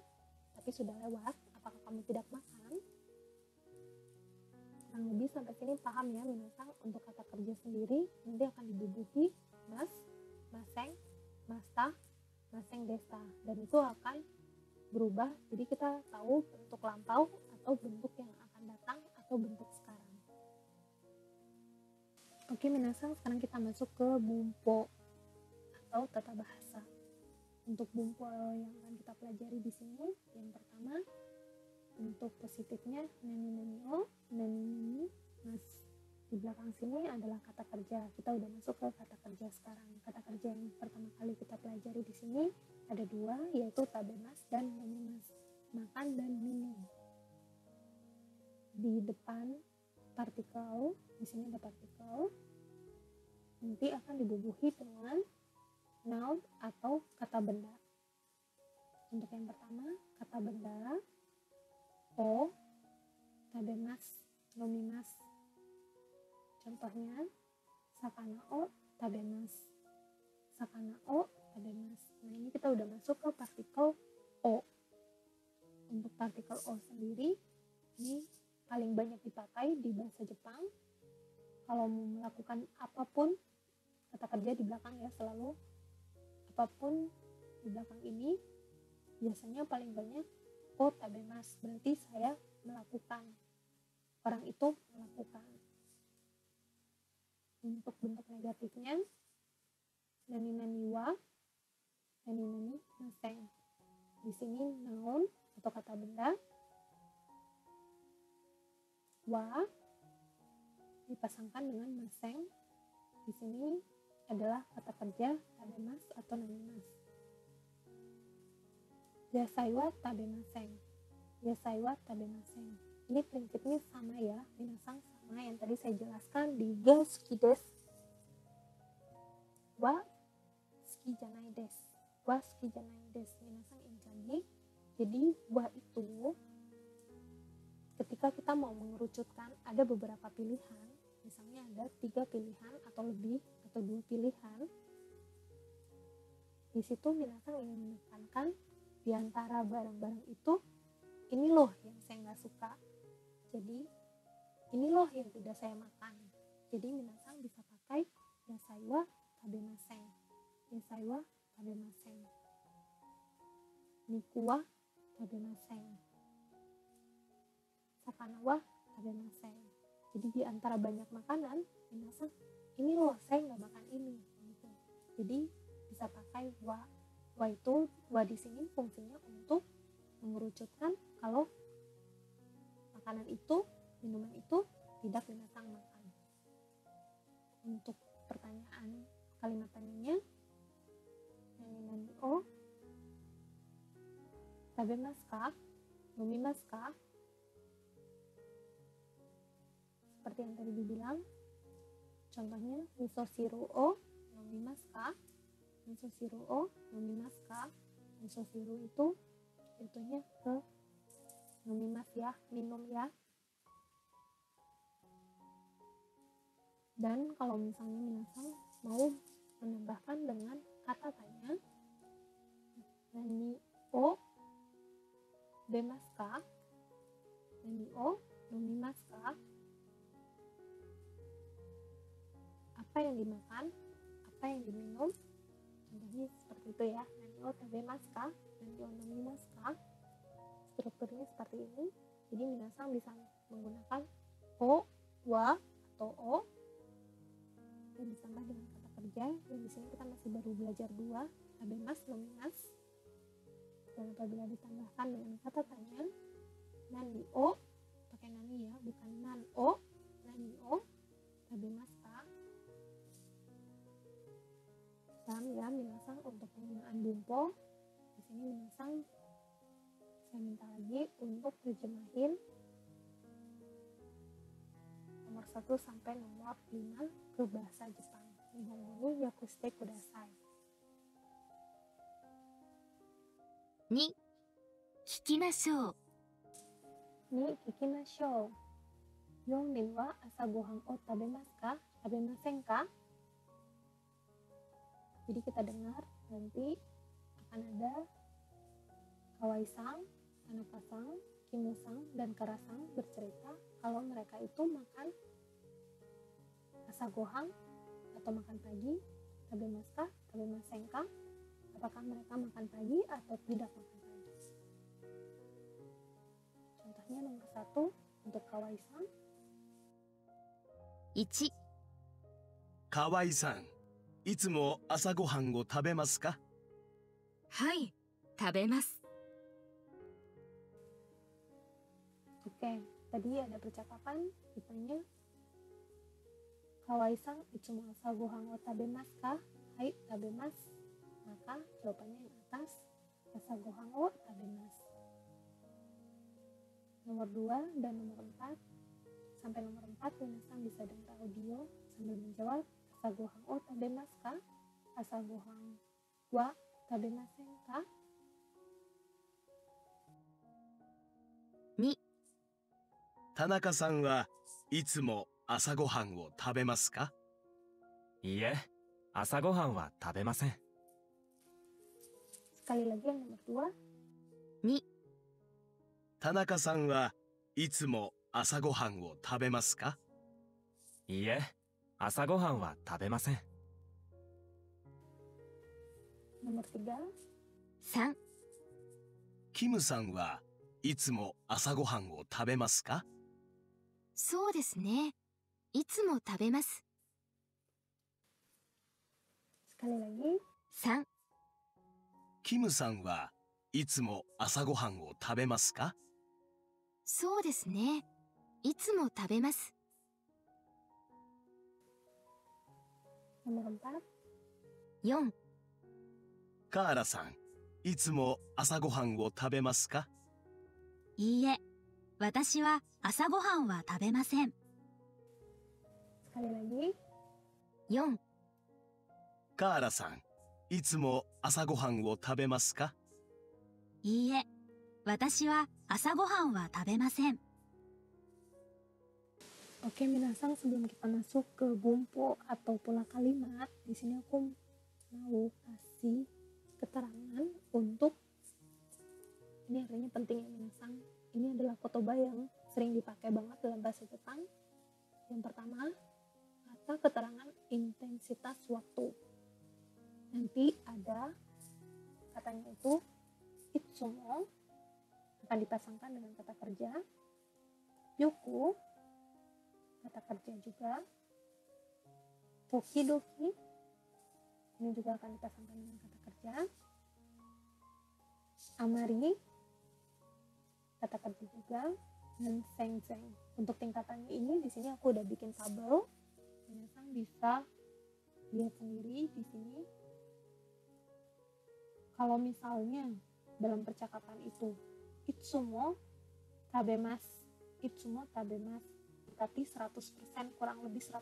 Tapi sudah lewat, apakah kamu tidak makan? Kurang lebih sampai sini paham ya minasang. Untuk kata kerja sendiri nanti akan dibubuhi mas, maseng, masta, maseng desta, dan itu akan berubah. Jadi kita tahu bentuk lampau atau bentuk yang akan datang atau bentuk sekarang. Oke minasang, sekarang kita masuk ke bumpo atau tata bahasa. Untuk bumpo yang akan kita pelajari di sini, yang pertama untuk positifnya nani o, nani mas. Di belakang sini adalah kata kerja. Kita udah masuk ke kata kerja sekarang. Kata kerja yang pertama kali kita pelajari di sini ada 2, yaitu tabemas dan nomimas, makan dan minum. Di depan partikel, di sini ada partikel, nanti akan dibubuhi dengan noun atau kata benda. Untuk yang pertama, kata benda o, tabemas, nomimas. Contohnya, sakana o tabemas. Nah, ini kita udah masuk ke partikel o. Untuk partikel o sendiri, ini paling banyak dipakai di bahasa Jepang. Kalau mau melakukan apapun, kata kerja di belakang ya selalu. Apapun di belakang ini, biasanya paling banyak o tabemas. Berarti saya melakukan. Orang itu melakukan. Untuk bentuk negatifnya, nani wa, nani maseng. Di sini noun atau kata benda, wa dipasangkan dengan maseng. Di sini adalah kata kerja tabemas atau nanimas. Yasai wa tabemaseng. Ini prinsipnya sama ya, minasang sama yang tadi saya jelaskan di ga suki desu wa suki janai desu. Minasang injani. Jadi wa itu ketika kita mau mengerucutkan ada beberapa pilihan, misalnya ada 3 pilihan atau lebih atau 2 pilihan. Di situ minasang ingin menekankan di antara barang-barang itu, ini loh yang saya nggak suka. Jadi ini loh yang tidak saya makan. Jadi minasang bisa pakai yasai wa tabemasen. Niku wa tabemasen. Sakana wa tabemasen. Jadi di antara banyak makanan, minasang ini loh saya nggak makan ini. Gitu. Jadi bisa pakai wa. Wa di sini fungsinya untuk mengerucutkan kalau makanan itu, minuman itu tidak minasang makan. untuk pertanyaan kalimat tanyanya, nani o tabemasu ka, nomimasu ka. Seperti yang tadi dibilang, contohnya misosiru o nomimasu ka, misosiru o nomimasu ka. Misosiru itu jatuhnya ke nomimasu ya, minum ya. Dan kalau misalnya minasang mau menambahkan dengan kata tanya, nani o demasu ka, nani o nomimasu ka. Apa yang dimakan, apa yang diminum. Contohnya seperti itu ya, nani o tabemasu ka, nani o nomimasu ka. Strukturnya seperti ini. Jadi minasang bisa menggunakan o, wa, atau o, dan ditambah dengan kata kerja. Dan di sini kita masih baru belajar 2, tabemasu, nomimasu. Dan apabila ditambahkan dengan kata tanya, nani o, pakai nani ya, bukan nan o, nani o tabemasu ka. Dan ya, minasang untuk penggunaan bumpo, di sini minasang saya minta lagi untuk terjemahin nomor 1 sampai nomor 5 ke bahasa Jepang. Nihongo ni yakushite kudasai. 2、聞きましょう。に聞きましょう。4人は朝ごはんを食べますか、食べませんか? Jadi kita dengar nanti akan ada Kawai-san, Tanaka-san, Kimu-san, dan Kara-san bercerita kalau mereka itu makan asagohan atau makan pagi, tabemasu ka, tabemasen ka? Apakah mereka makan pagi atau tidak makan pagi? Contohnya nomor 1 untuk Kawai-san. 1、河合さん、いつも朝ごはんを食べますか？はい、食べます。 Oke, tadi ada percakapan ditanya Kawai-san, itsumo asagohan wo tabemasu ka? Hai, tabemasu. Maka jawabannya yang atas, asagohan wo tabemasu. Nomor 2 dan nomor 4. Sampai nomor 4 minasan bisa dengar audio sambil menjawab asagohan wo tabemasu ka? Asagohan wa tabemasen ka? 2、田中さんはいつも朝ごはんを食べますか？いいえ、朝ごはんは食べません。 Sekali lagi yang nomor 2、田中さんはいつも朝ごはんを食べますか？いいえ、朝ごはんは食べません。 2, nomor 3, 3、キムさんはいつも朝ごはんを食べますか？そうですね。いつも食べます。 sekali lagi, 3、キムさんはいつも朝ごはんを食べますか？そうですね。いつも食べます。 nomor 4, 4、カーラさん、いつも朝ごはんを食べますか？いいえ、私は朝ごはんは食べません。 sekali lagi, 4、カーラさん、いつも朝ごはんを食べますか？いいえ、私は朝ごはんは食べません。 Oke, minasang sebelum kita masuk ke bumpo atau pola kalimat, di sini aku mau kasih keterangan untuk ini artinya penting ya minasang. Ini adalah kotoba yang sering dipakai banget dalam bahasa Jepang. Yang pertama, kata keterangan intensitas waktu. Nanti ada katanya itu itsumo akan dipasangkan dengan kata kerja, yoku kata kerja juga, tokidoki ini juga akan dipasangkan dengan kata kerja, amari kata kerja juga, dan seng-seng. Untuk tingkatannya ini di sini aku udah bikin tabel Minasan bisa lihat sendiri di sini. Kalau misalnya dalam percakapan itu itsumo tabemasu berarti 100%, kurang lebih 100%.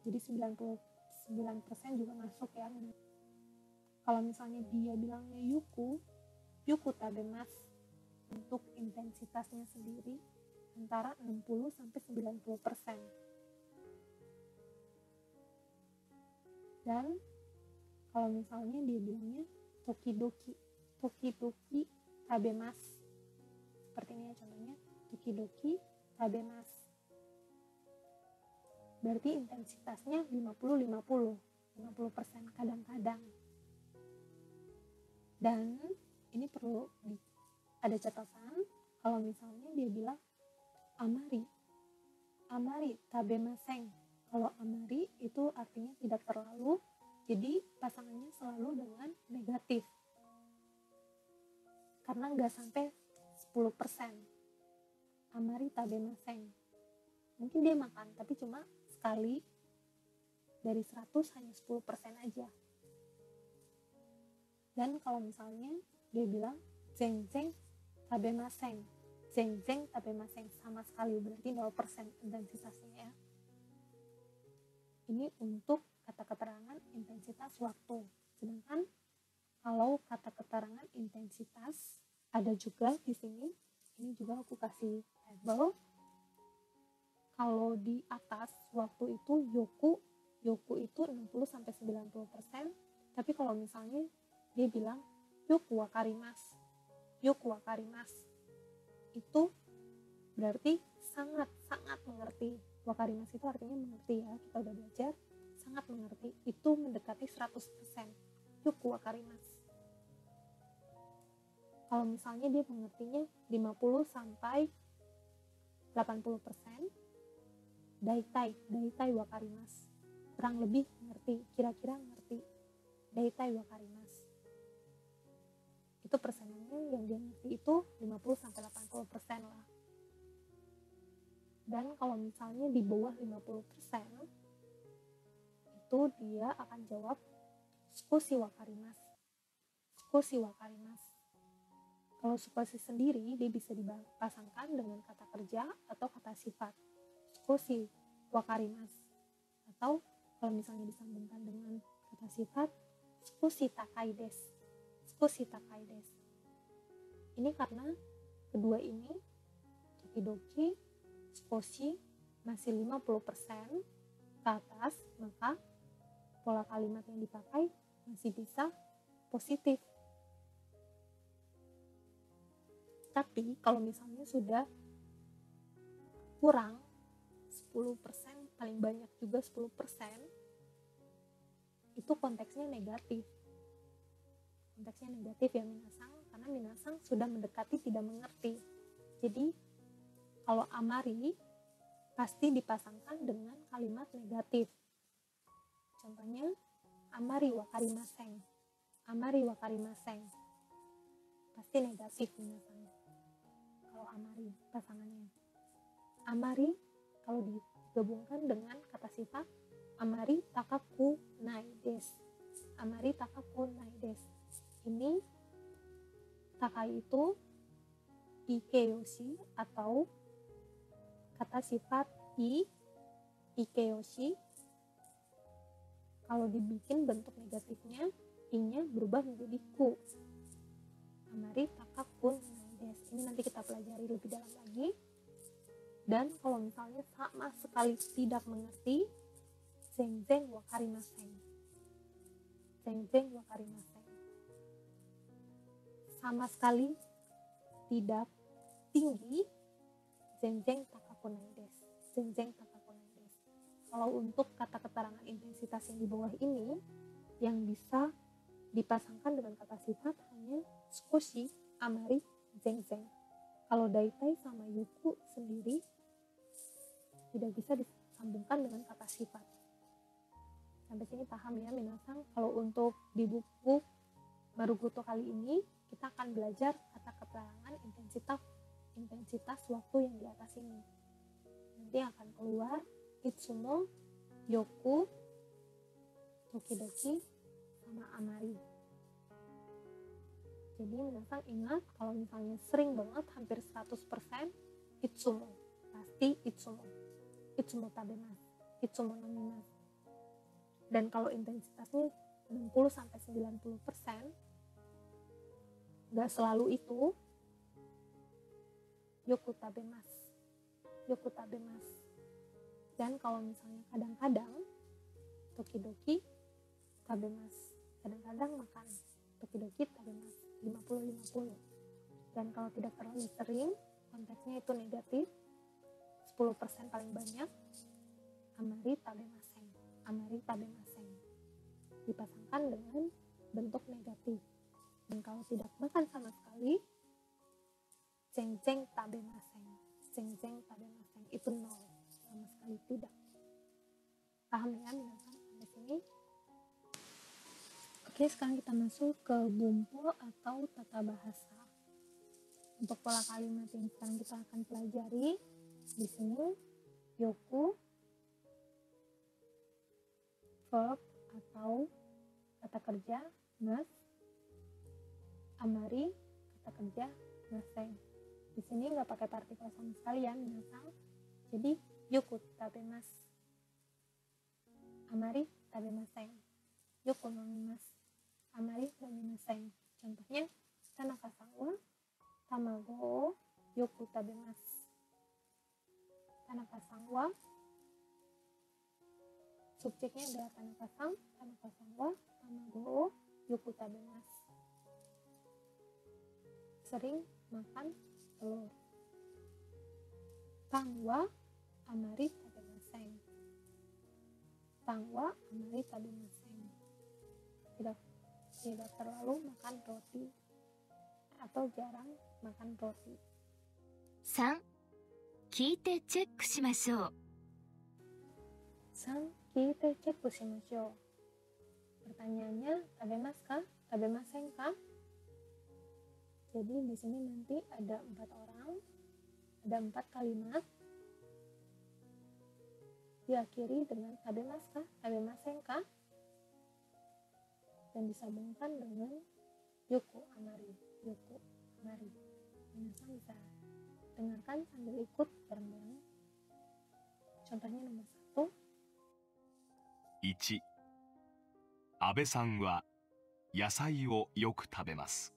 Jadi 99% juga masuk ya. Kalau misalnya dia bilangnya yuku tabemasu, untuk intensitasnya sendiri antara 60 sampai 90%. Dan kalau misalnya dia bilangnya tokidoki tabemasu, seperti ini ya contohnya, tokidoki tabemasu, berarti intensitasnya 50% kadang-kadang. Dan ini perlu ada catatan, kalau misalnya dia bilang amari tabemasen. Kalau amari itu artinya tidak terlalu, jadi pasangannya selalu dengan negatif karena nggak sampai 10%. Amari tabemasen, mungkin dia makan tapi cuma sekali dari 100 hanya 10% aja. Dan kalau misalnya dia bilang zenzen tabemasen, sama sekali, berarti 0% intensitasnya ya. Ini untuk kata keterangan intensitas waktu. Sedangkan kalau kata keterangan intensitas ada juga di sini. Ini juga aku kasih tabel. Kalau di atas waktu itu yoku itu 60 sampai 90%. Tapi kalau misalnya dia bilang yoku wakarimasu, itu berarti sangat mengerti. Wakarimasu itu artinya mengerti ya, kita udah belajar. Sangat mengerti itu mendekati 100%. Yoku wakarimasu. Kalau misalnya dia mengertinya 50 sampai 80%, daitai wakarimasu, kurang lebih mengerti, kira-kira mengerti, daitai wakarimasu. Itu persenannya yang dia ngerti itu 50 sampai 80% lah. Dan kalau misalnya di bawah 50%, itu dia akan jawab sukoshi wakarimasu. Kalau sukoshi sendiri dia bisa dipasangkan dengan kata kerja atau kata sifat. Sukoshi wakarimasu. Atau kalau misalnya disambungkan dengan kata sifat, sukoshi takai desu. Ini karena kedua ini tokidoki, sukoshi masih 50% ke atas, maka pola kalimat yang dipakai masih bisa positif. Tapi kalau misalnya sudah kurang 10%, paling banyak juga 10%, itu konteksnya negatif. Konteksnya negatif ya minasang, karena minasang sudah mendekati tidak mengerti. Jadi kalau amari pasti dipasangkan dengan kalimat negatif. Contohnya amari wakarimasen. Pasti negatif minasang. Kalau amari pasangannya. Amari kalau digabungkan dengan kata sifat amari takaku nai desu. Ini takai itu ikeyoshi atau kata sifat ikeyoshi. Kalau dibikin bentuk negatifnya, i-nya berubah menjadi ku. Amari takaku nai desu. Ini nanti kita pelajari lebih dalam lagi. Dan kalau misalnya sama sekali tidak mengerti, zenzen wakarimasen. Sama sekali tidak tinggi, zenzen takakunai desu. Kalau untuk kata keterangan intensitas yang di bawah ini, yang bisa dipasangkan dengan kata sifat hanya sukoshi, amari, zenzen. Kalau daitai sama yuku sendiri tidak bisa disambungkan dengan kata sifat. Sampai sini paham ya minasang? Kalau untuk di buku Marugoto kali ini, kita akan belajar kata keterangan intensitas waktu yang di atas ini. Nanti akan keluar itsumo, yoku, tokidoki, sama amari. Jadi minasan ingat kalau misalnya sering banget hampir 100% itsumo, pasti itsumo. Itsumo tabemasu, itsumo nomimasu. Dan kalau intensitasnya 60-90%, nggak selalu itu, yoku tabemasu, yoku tabemasu. Dan kalau misalnya kadang-kadang, tokidoki tabemasu, kadang-kadang makan, tokidoki tabemasu, 50-50. Dan kalau tidak terlalu sering, konteksnya itu negatif, 10% paling banyak, amari tabemasen, amari tabemasen. Dipasangkan dengan bentuk negatif. Dan kalau tidak makan sama sekali, ceng-ceng tabemasen, ceng-ceng tabemasen, itu nol, sama sekali tidak. Paham ya minasan sampai sini? Oke, sekarang kita masuk ke bumpo atau tata bahasa. Untuk pola kalimat yang sekarang kita akan pelajari, di sini yoku, verb atau kata kerja mas, amari kata kerja masen. Di sini nggak pakai partikel sama sekali ya minasan. Jadi yoku tabemasu, amari tabemasen, yoku nomimasu, amari nomimasen. Contohnya, Tanaka-san wa tamago o yoku tabemasu. Tanaka-san wa, subjeknya adalah Tanaka-san, Tanaka-san wa tamago o yoku tabemasu. Sering makan telur. Pan wa amari tabemasen. Pan wa amari tabemasen. Tidak terlalu makan roti atau jarang makan roti. 3. 聞いてチェックしましょう。 3. 聞いてチェックしましょう. Pertanyaannya, tabemasu ka? Tabemasen ka? Jadi di sini nanti ada 4 orang, ada 4 kalimat, diakhiri dengan tabemasu ka? Tabemasen ka? Dan disambungkan dengan yoku amari, yoku amari. Minasan bisa dengarkan sambil ikut bareng-bareng. Contohnya nomor 1. 1、安倍さんは野菜をよく食べます。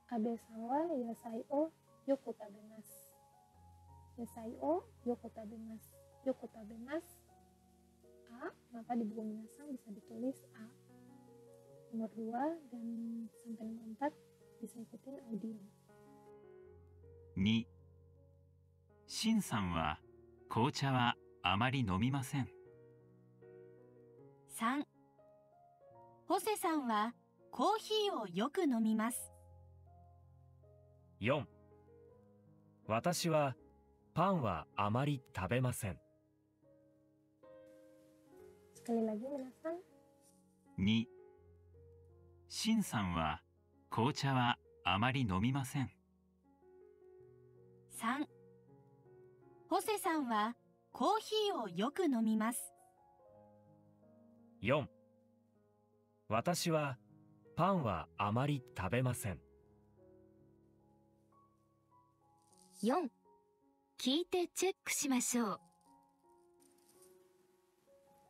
Abe-san wa yasai o yoku tabemasu. Yasai o yoku tabemasu. Yoku tabemasu A, maka di buku minasan bisa ditulis A. Nomor 2 dan sampai nomor 4 bisa ikutin audio. 2、シンさんは紅茶はあまり飲みません。 3. ホセさんはコーヒーをよく飲みます。 4、私はパンはあまり食べません。 Sekali lagi minasan. 2、シンさんは紅茶はあまり飲みません。 3. ホセさんはコーヒーをよく飲みます。 4、私はパンはあまり食べません。 4. 聞いてチェックしましょう。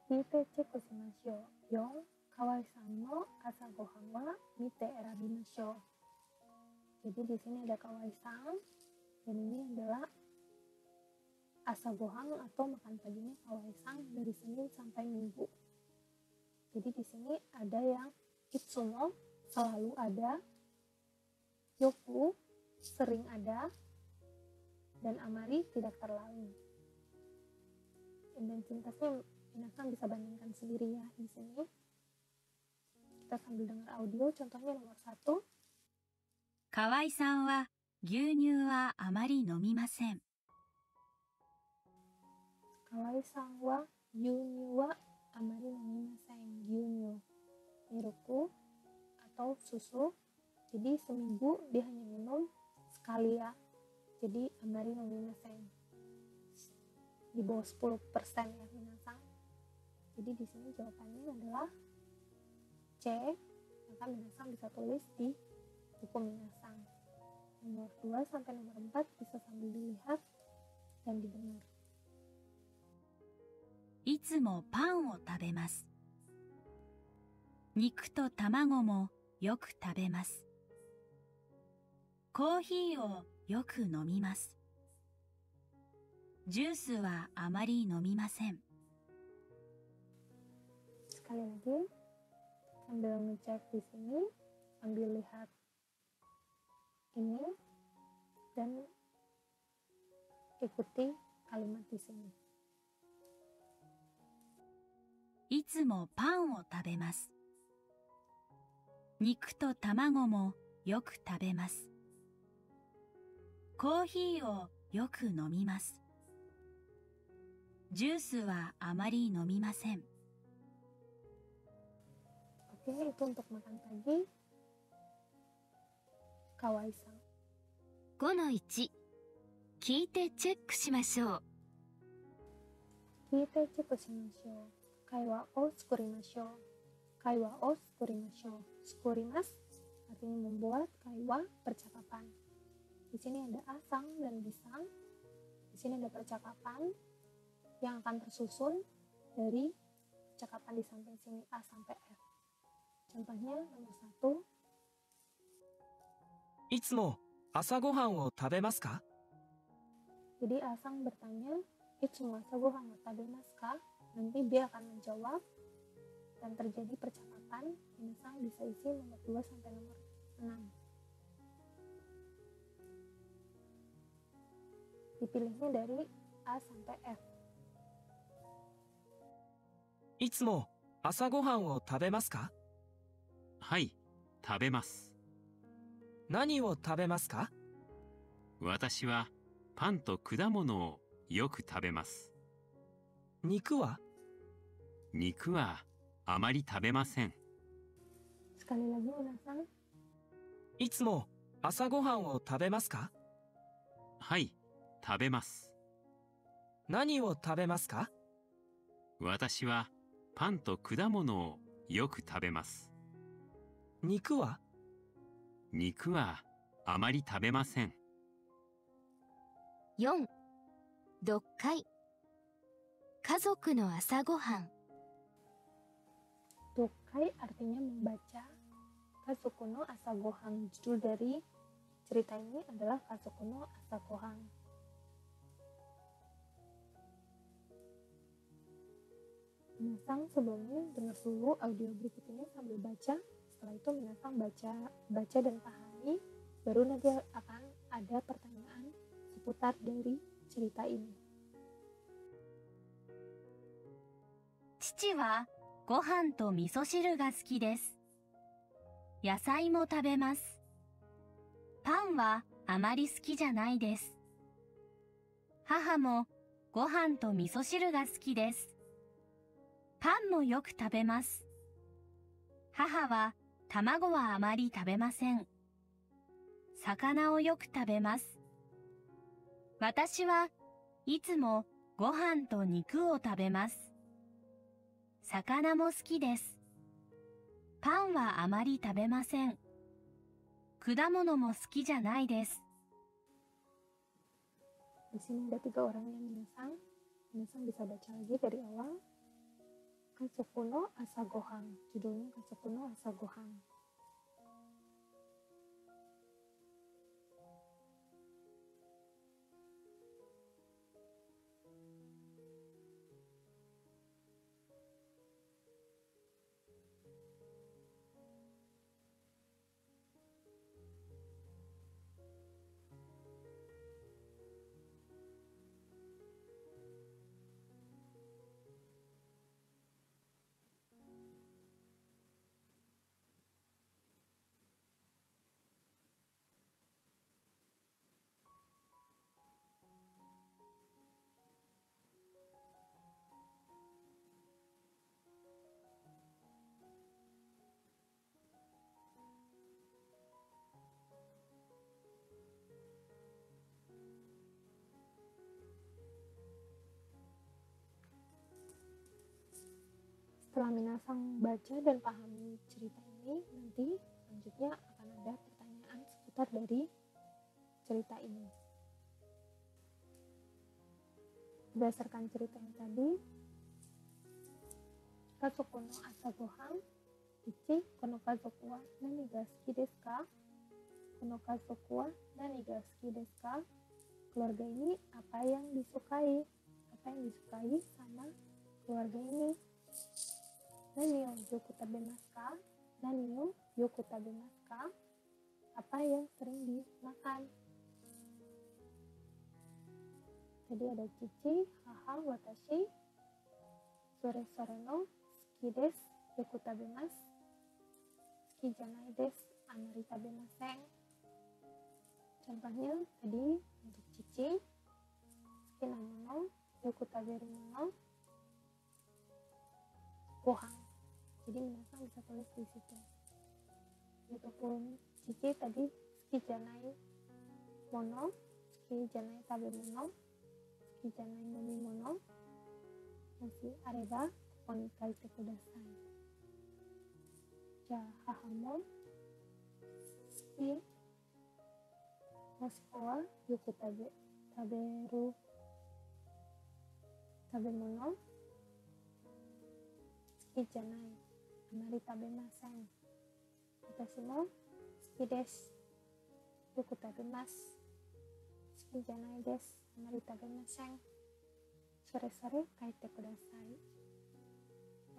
聞いてチェックしましょう。4. 河合さんの朝ごはんは見て選びましょう。Jadi di sini ada Kawai-san, dan ini adalah asa gohang atau makan paginya Kawai-san dari Senin sampai Minggu. Jadi di sini ada yang itsumo, selalu ada, yoku, sering ada, dan amari, tidak terlalu. Intensitasnya minasan bisa bandingkan sendiri ya di sini. Kita sambil dengar audio, contohnya nomor 1. 河合さんは牛乳はあまり飲みません。 Kawai-san wa gyunyu wa amari nomimasen. Gyunyu, miruku atau susu. Jadi seminggu dia hanya minum sekali ya. Jadi amari nomimasen. Di bawah 10% ya minasang. Jadi di sini jawabannya adalah C. Maka minasang bisa tulis di buku minasang. Nomor 2 sampai nomor 4 bisa sambil dilihat dan didengar. いつもパンを食べます。肉と卵もよく食べます。コーヒーをよく飲みます。ジュースはあまり飲みません。 Sekali lagi, sambil ngecek di sini, sambil lihat ini, dan ikuti kalimat di sini. いつもパンを食べます。肉と卵もよく食べます。コーヒーをよく飲みます。ジュースはあまり飲みません。 Oke, itu untuk makan pagi. Kawai-san. 5-1 聞いてチェックしましょう。 Kita cek shimashou. Kaiwa o tsukurimashou. Kaiwa o tsukurimashou. Tsukurimasu artinya membuat, kaiwa percakapan. Di sini ada asang dan bisang. Di sini ada percakapan yang akan tersusun dari percakapan di samping sini A sampai F. Contohnya nomor 1. いつも朝ごはんを食べますか？ Jadi asang bertanya, "Itsumo asagohan wa tabemasu ka?" Nanti dia akan menjawab dan terjadi percakapan. Minasang bisa isi nomor 2 sampai nomor 6. Dipilihnya dari A sampai F. いつも朝ごはんを食べますか？はい、食べます。何を食べますか？私はパンと果物をよく食べます。肉は？肉はあまり食べません。 Sekali lagi minasang. いつも朝ごはんを食べますか？はい、食べます。何を食べますか？私はパンと果物をよく食べます。肉は？肉はあまり食べません。 4. 読解家族の朝ごはん。 Dokai artinya membaca. Kasuku no Asagohan. Judul dari cerita ini adalah Kasuku no Asagohan. Minasang sebelumnya dengar dulu audio berikut ini sambil baca. Setelah itu minasang baca dan pahami. Baru nanti akan ada pertanyaan seputar dari cerita ini. 父はご飯と味噌汁が好きです。野菜も食べます。パンはあまり好きじゃないです。母もご飯と味噌汁が好きです。パンもよく食べます。母は卵はあまり食べません。魚をよく食べます。私はいつもご飯と肉を食べます。魚も好きです。パンはあまり食べません。果物も好きじゃないです。 Di sini ada 3 orang yang minasang. Minasang bisa baca lagi dari awal. Kasuku no Asagohan. Judulnya Kasuku no Asagohan. Setelah minasang baca dan pahami cerita ini, nanti selanjutnya akan ada pertanyaan seputar dari cerita ini. Berdasarkan cerita yang tadi, Katsuko no Asagohan, Ichi, kono kazoku wa nani ga suki desu ka? Kono kazoku wa nani ga suki desu ka? Keluarga ini apa yang disukai? Apa yang disukai sama keluarga ini? Nani yo yoku tabemasu ka? Nani yo yoku tabemasu ka? Apa yang sering dimakan? Jadi ada cici, haha, watashi, sore-sore no suki desu, yoku tabemasu, suki janai desu, amari tabemasen. Contohnya tadi untuk cici, suki na mono, yoku taberu mono, gohan. Jadi minasang bisa tulis di situ. Ataupun cici tadi suki janai mono, suki janai tabemono, suki janai nomimono, moshi areba koko ni kaite kudasai. Ja haha mo suki moshiko wa yoku taberu tabemono, suki janai, amari tabemasen. Watashi mo suki desu, yoku tabemasu, suki janai desu, amari tabemasen. Sore-sore kaite kudasai.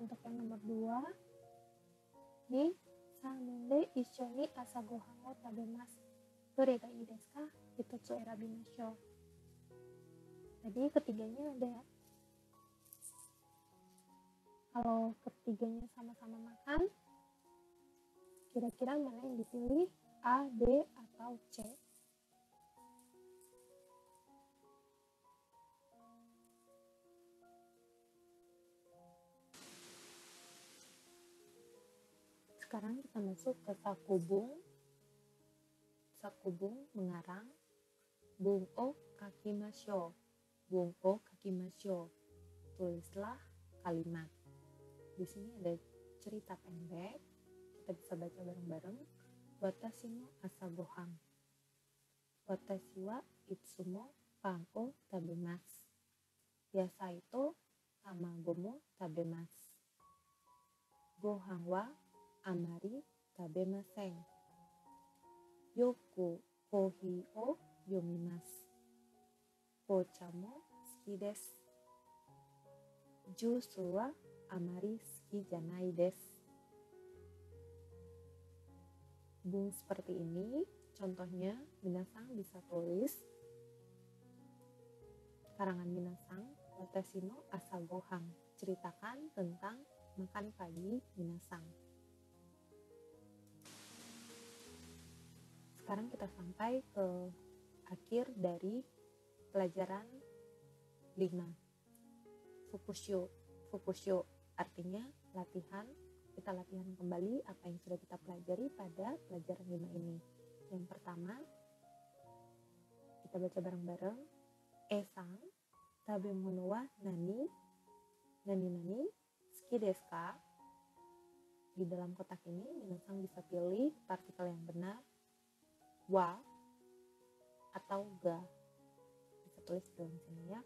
Untuk yang nomor 2, ni samen de issho ni asa gohan o tabemasu. Dore ga ii desu ka? Hitotsu erabimashou. Jadi ketiganya ada. Kalau ketiganya sama-sama makan, kira-kira mana yang dipilih? A, B, atau C? Sekarang kita masuk ke sakubung. Sakubung mengarang. Bung o kakimashou. Bung o kakimashou. Tulislah kalimat. Di sini ada cerita pendek. Kita bisa baca bareng-bareng. Watashi no asa gohan. Watashi wa itsumo pan o tabemasu. Biasa itu tamago mo tabemasu. Gohan wa amari tabemasen. Yoku kohi o yomimasu. Kocha mo suki desu. Jusu wa amari suki janai desu. Bung seperti ini, contohnya minasang bisa tulis karangan minasang watashi no asa gohan, ceritakan tentang makan pagi minasang. Sekarang kita sampai ke akhir dari pelajaran 5. Fukusho artinya latihan. Kita latihan kembali apa yang sudah kita pelajari pada pelajaran 5 ini. Yang pertama, kita baca bareng-bareng. Esang, tabemono wa nani? Nani suki desu ka? Di dalam kotak ini, minasang bisa pilih partikel yang benar, wa atau ga. Bisa tulis di dalam sini ya.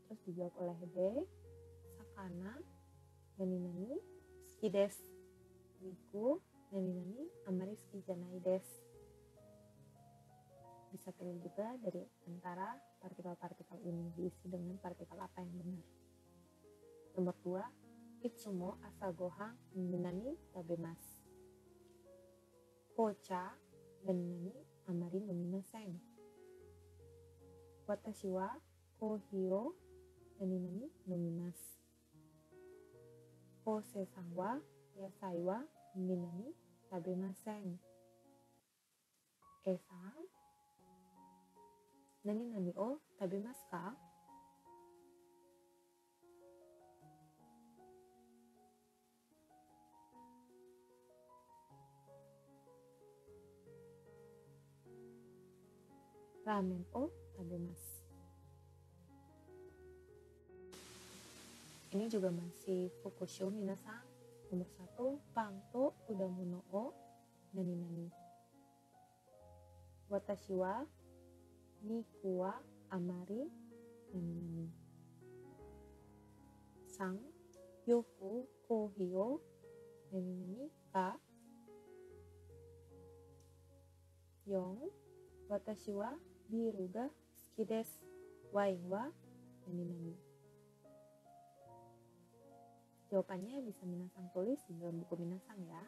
Terus dijawab oleh B. Sakana, nani suki desu. Miku, nani amari suki janai desu. Bisa pilih juga dari antara partikel-partikel ini, diisi dengan partikel apa yang benar. Nomor 2, itsumo asa gohan nani tabemasu. Kocha nani amari nomimasen. Watashi wa kohi o nani nomimasu. Kose-san wa yasai wa nani tabemasen. E-san, nani o tabemasu ka? Ramen o tabemasu. Ini juga masih fukusho minasan. Nomor 1, pang to kudamu no o nani nani. Watashi wa niku wa amari nani nani. Sang yoku kohi o nani nani ka. 4. Watashi wa biru ga suki desu. Wain wa nani nani. Jawabannya bisa Minasang tulis di dalam buku Minasang ya.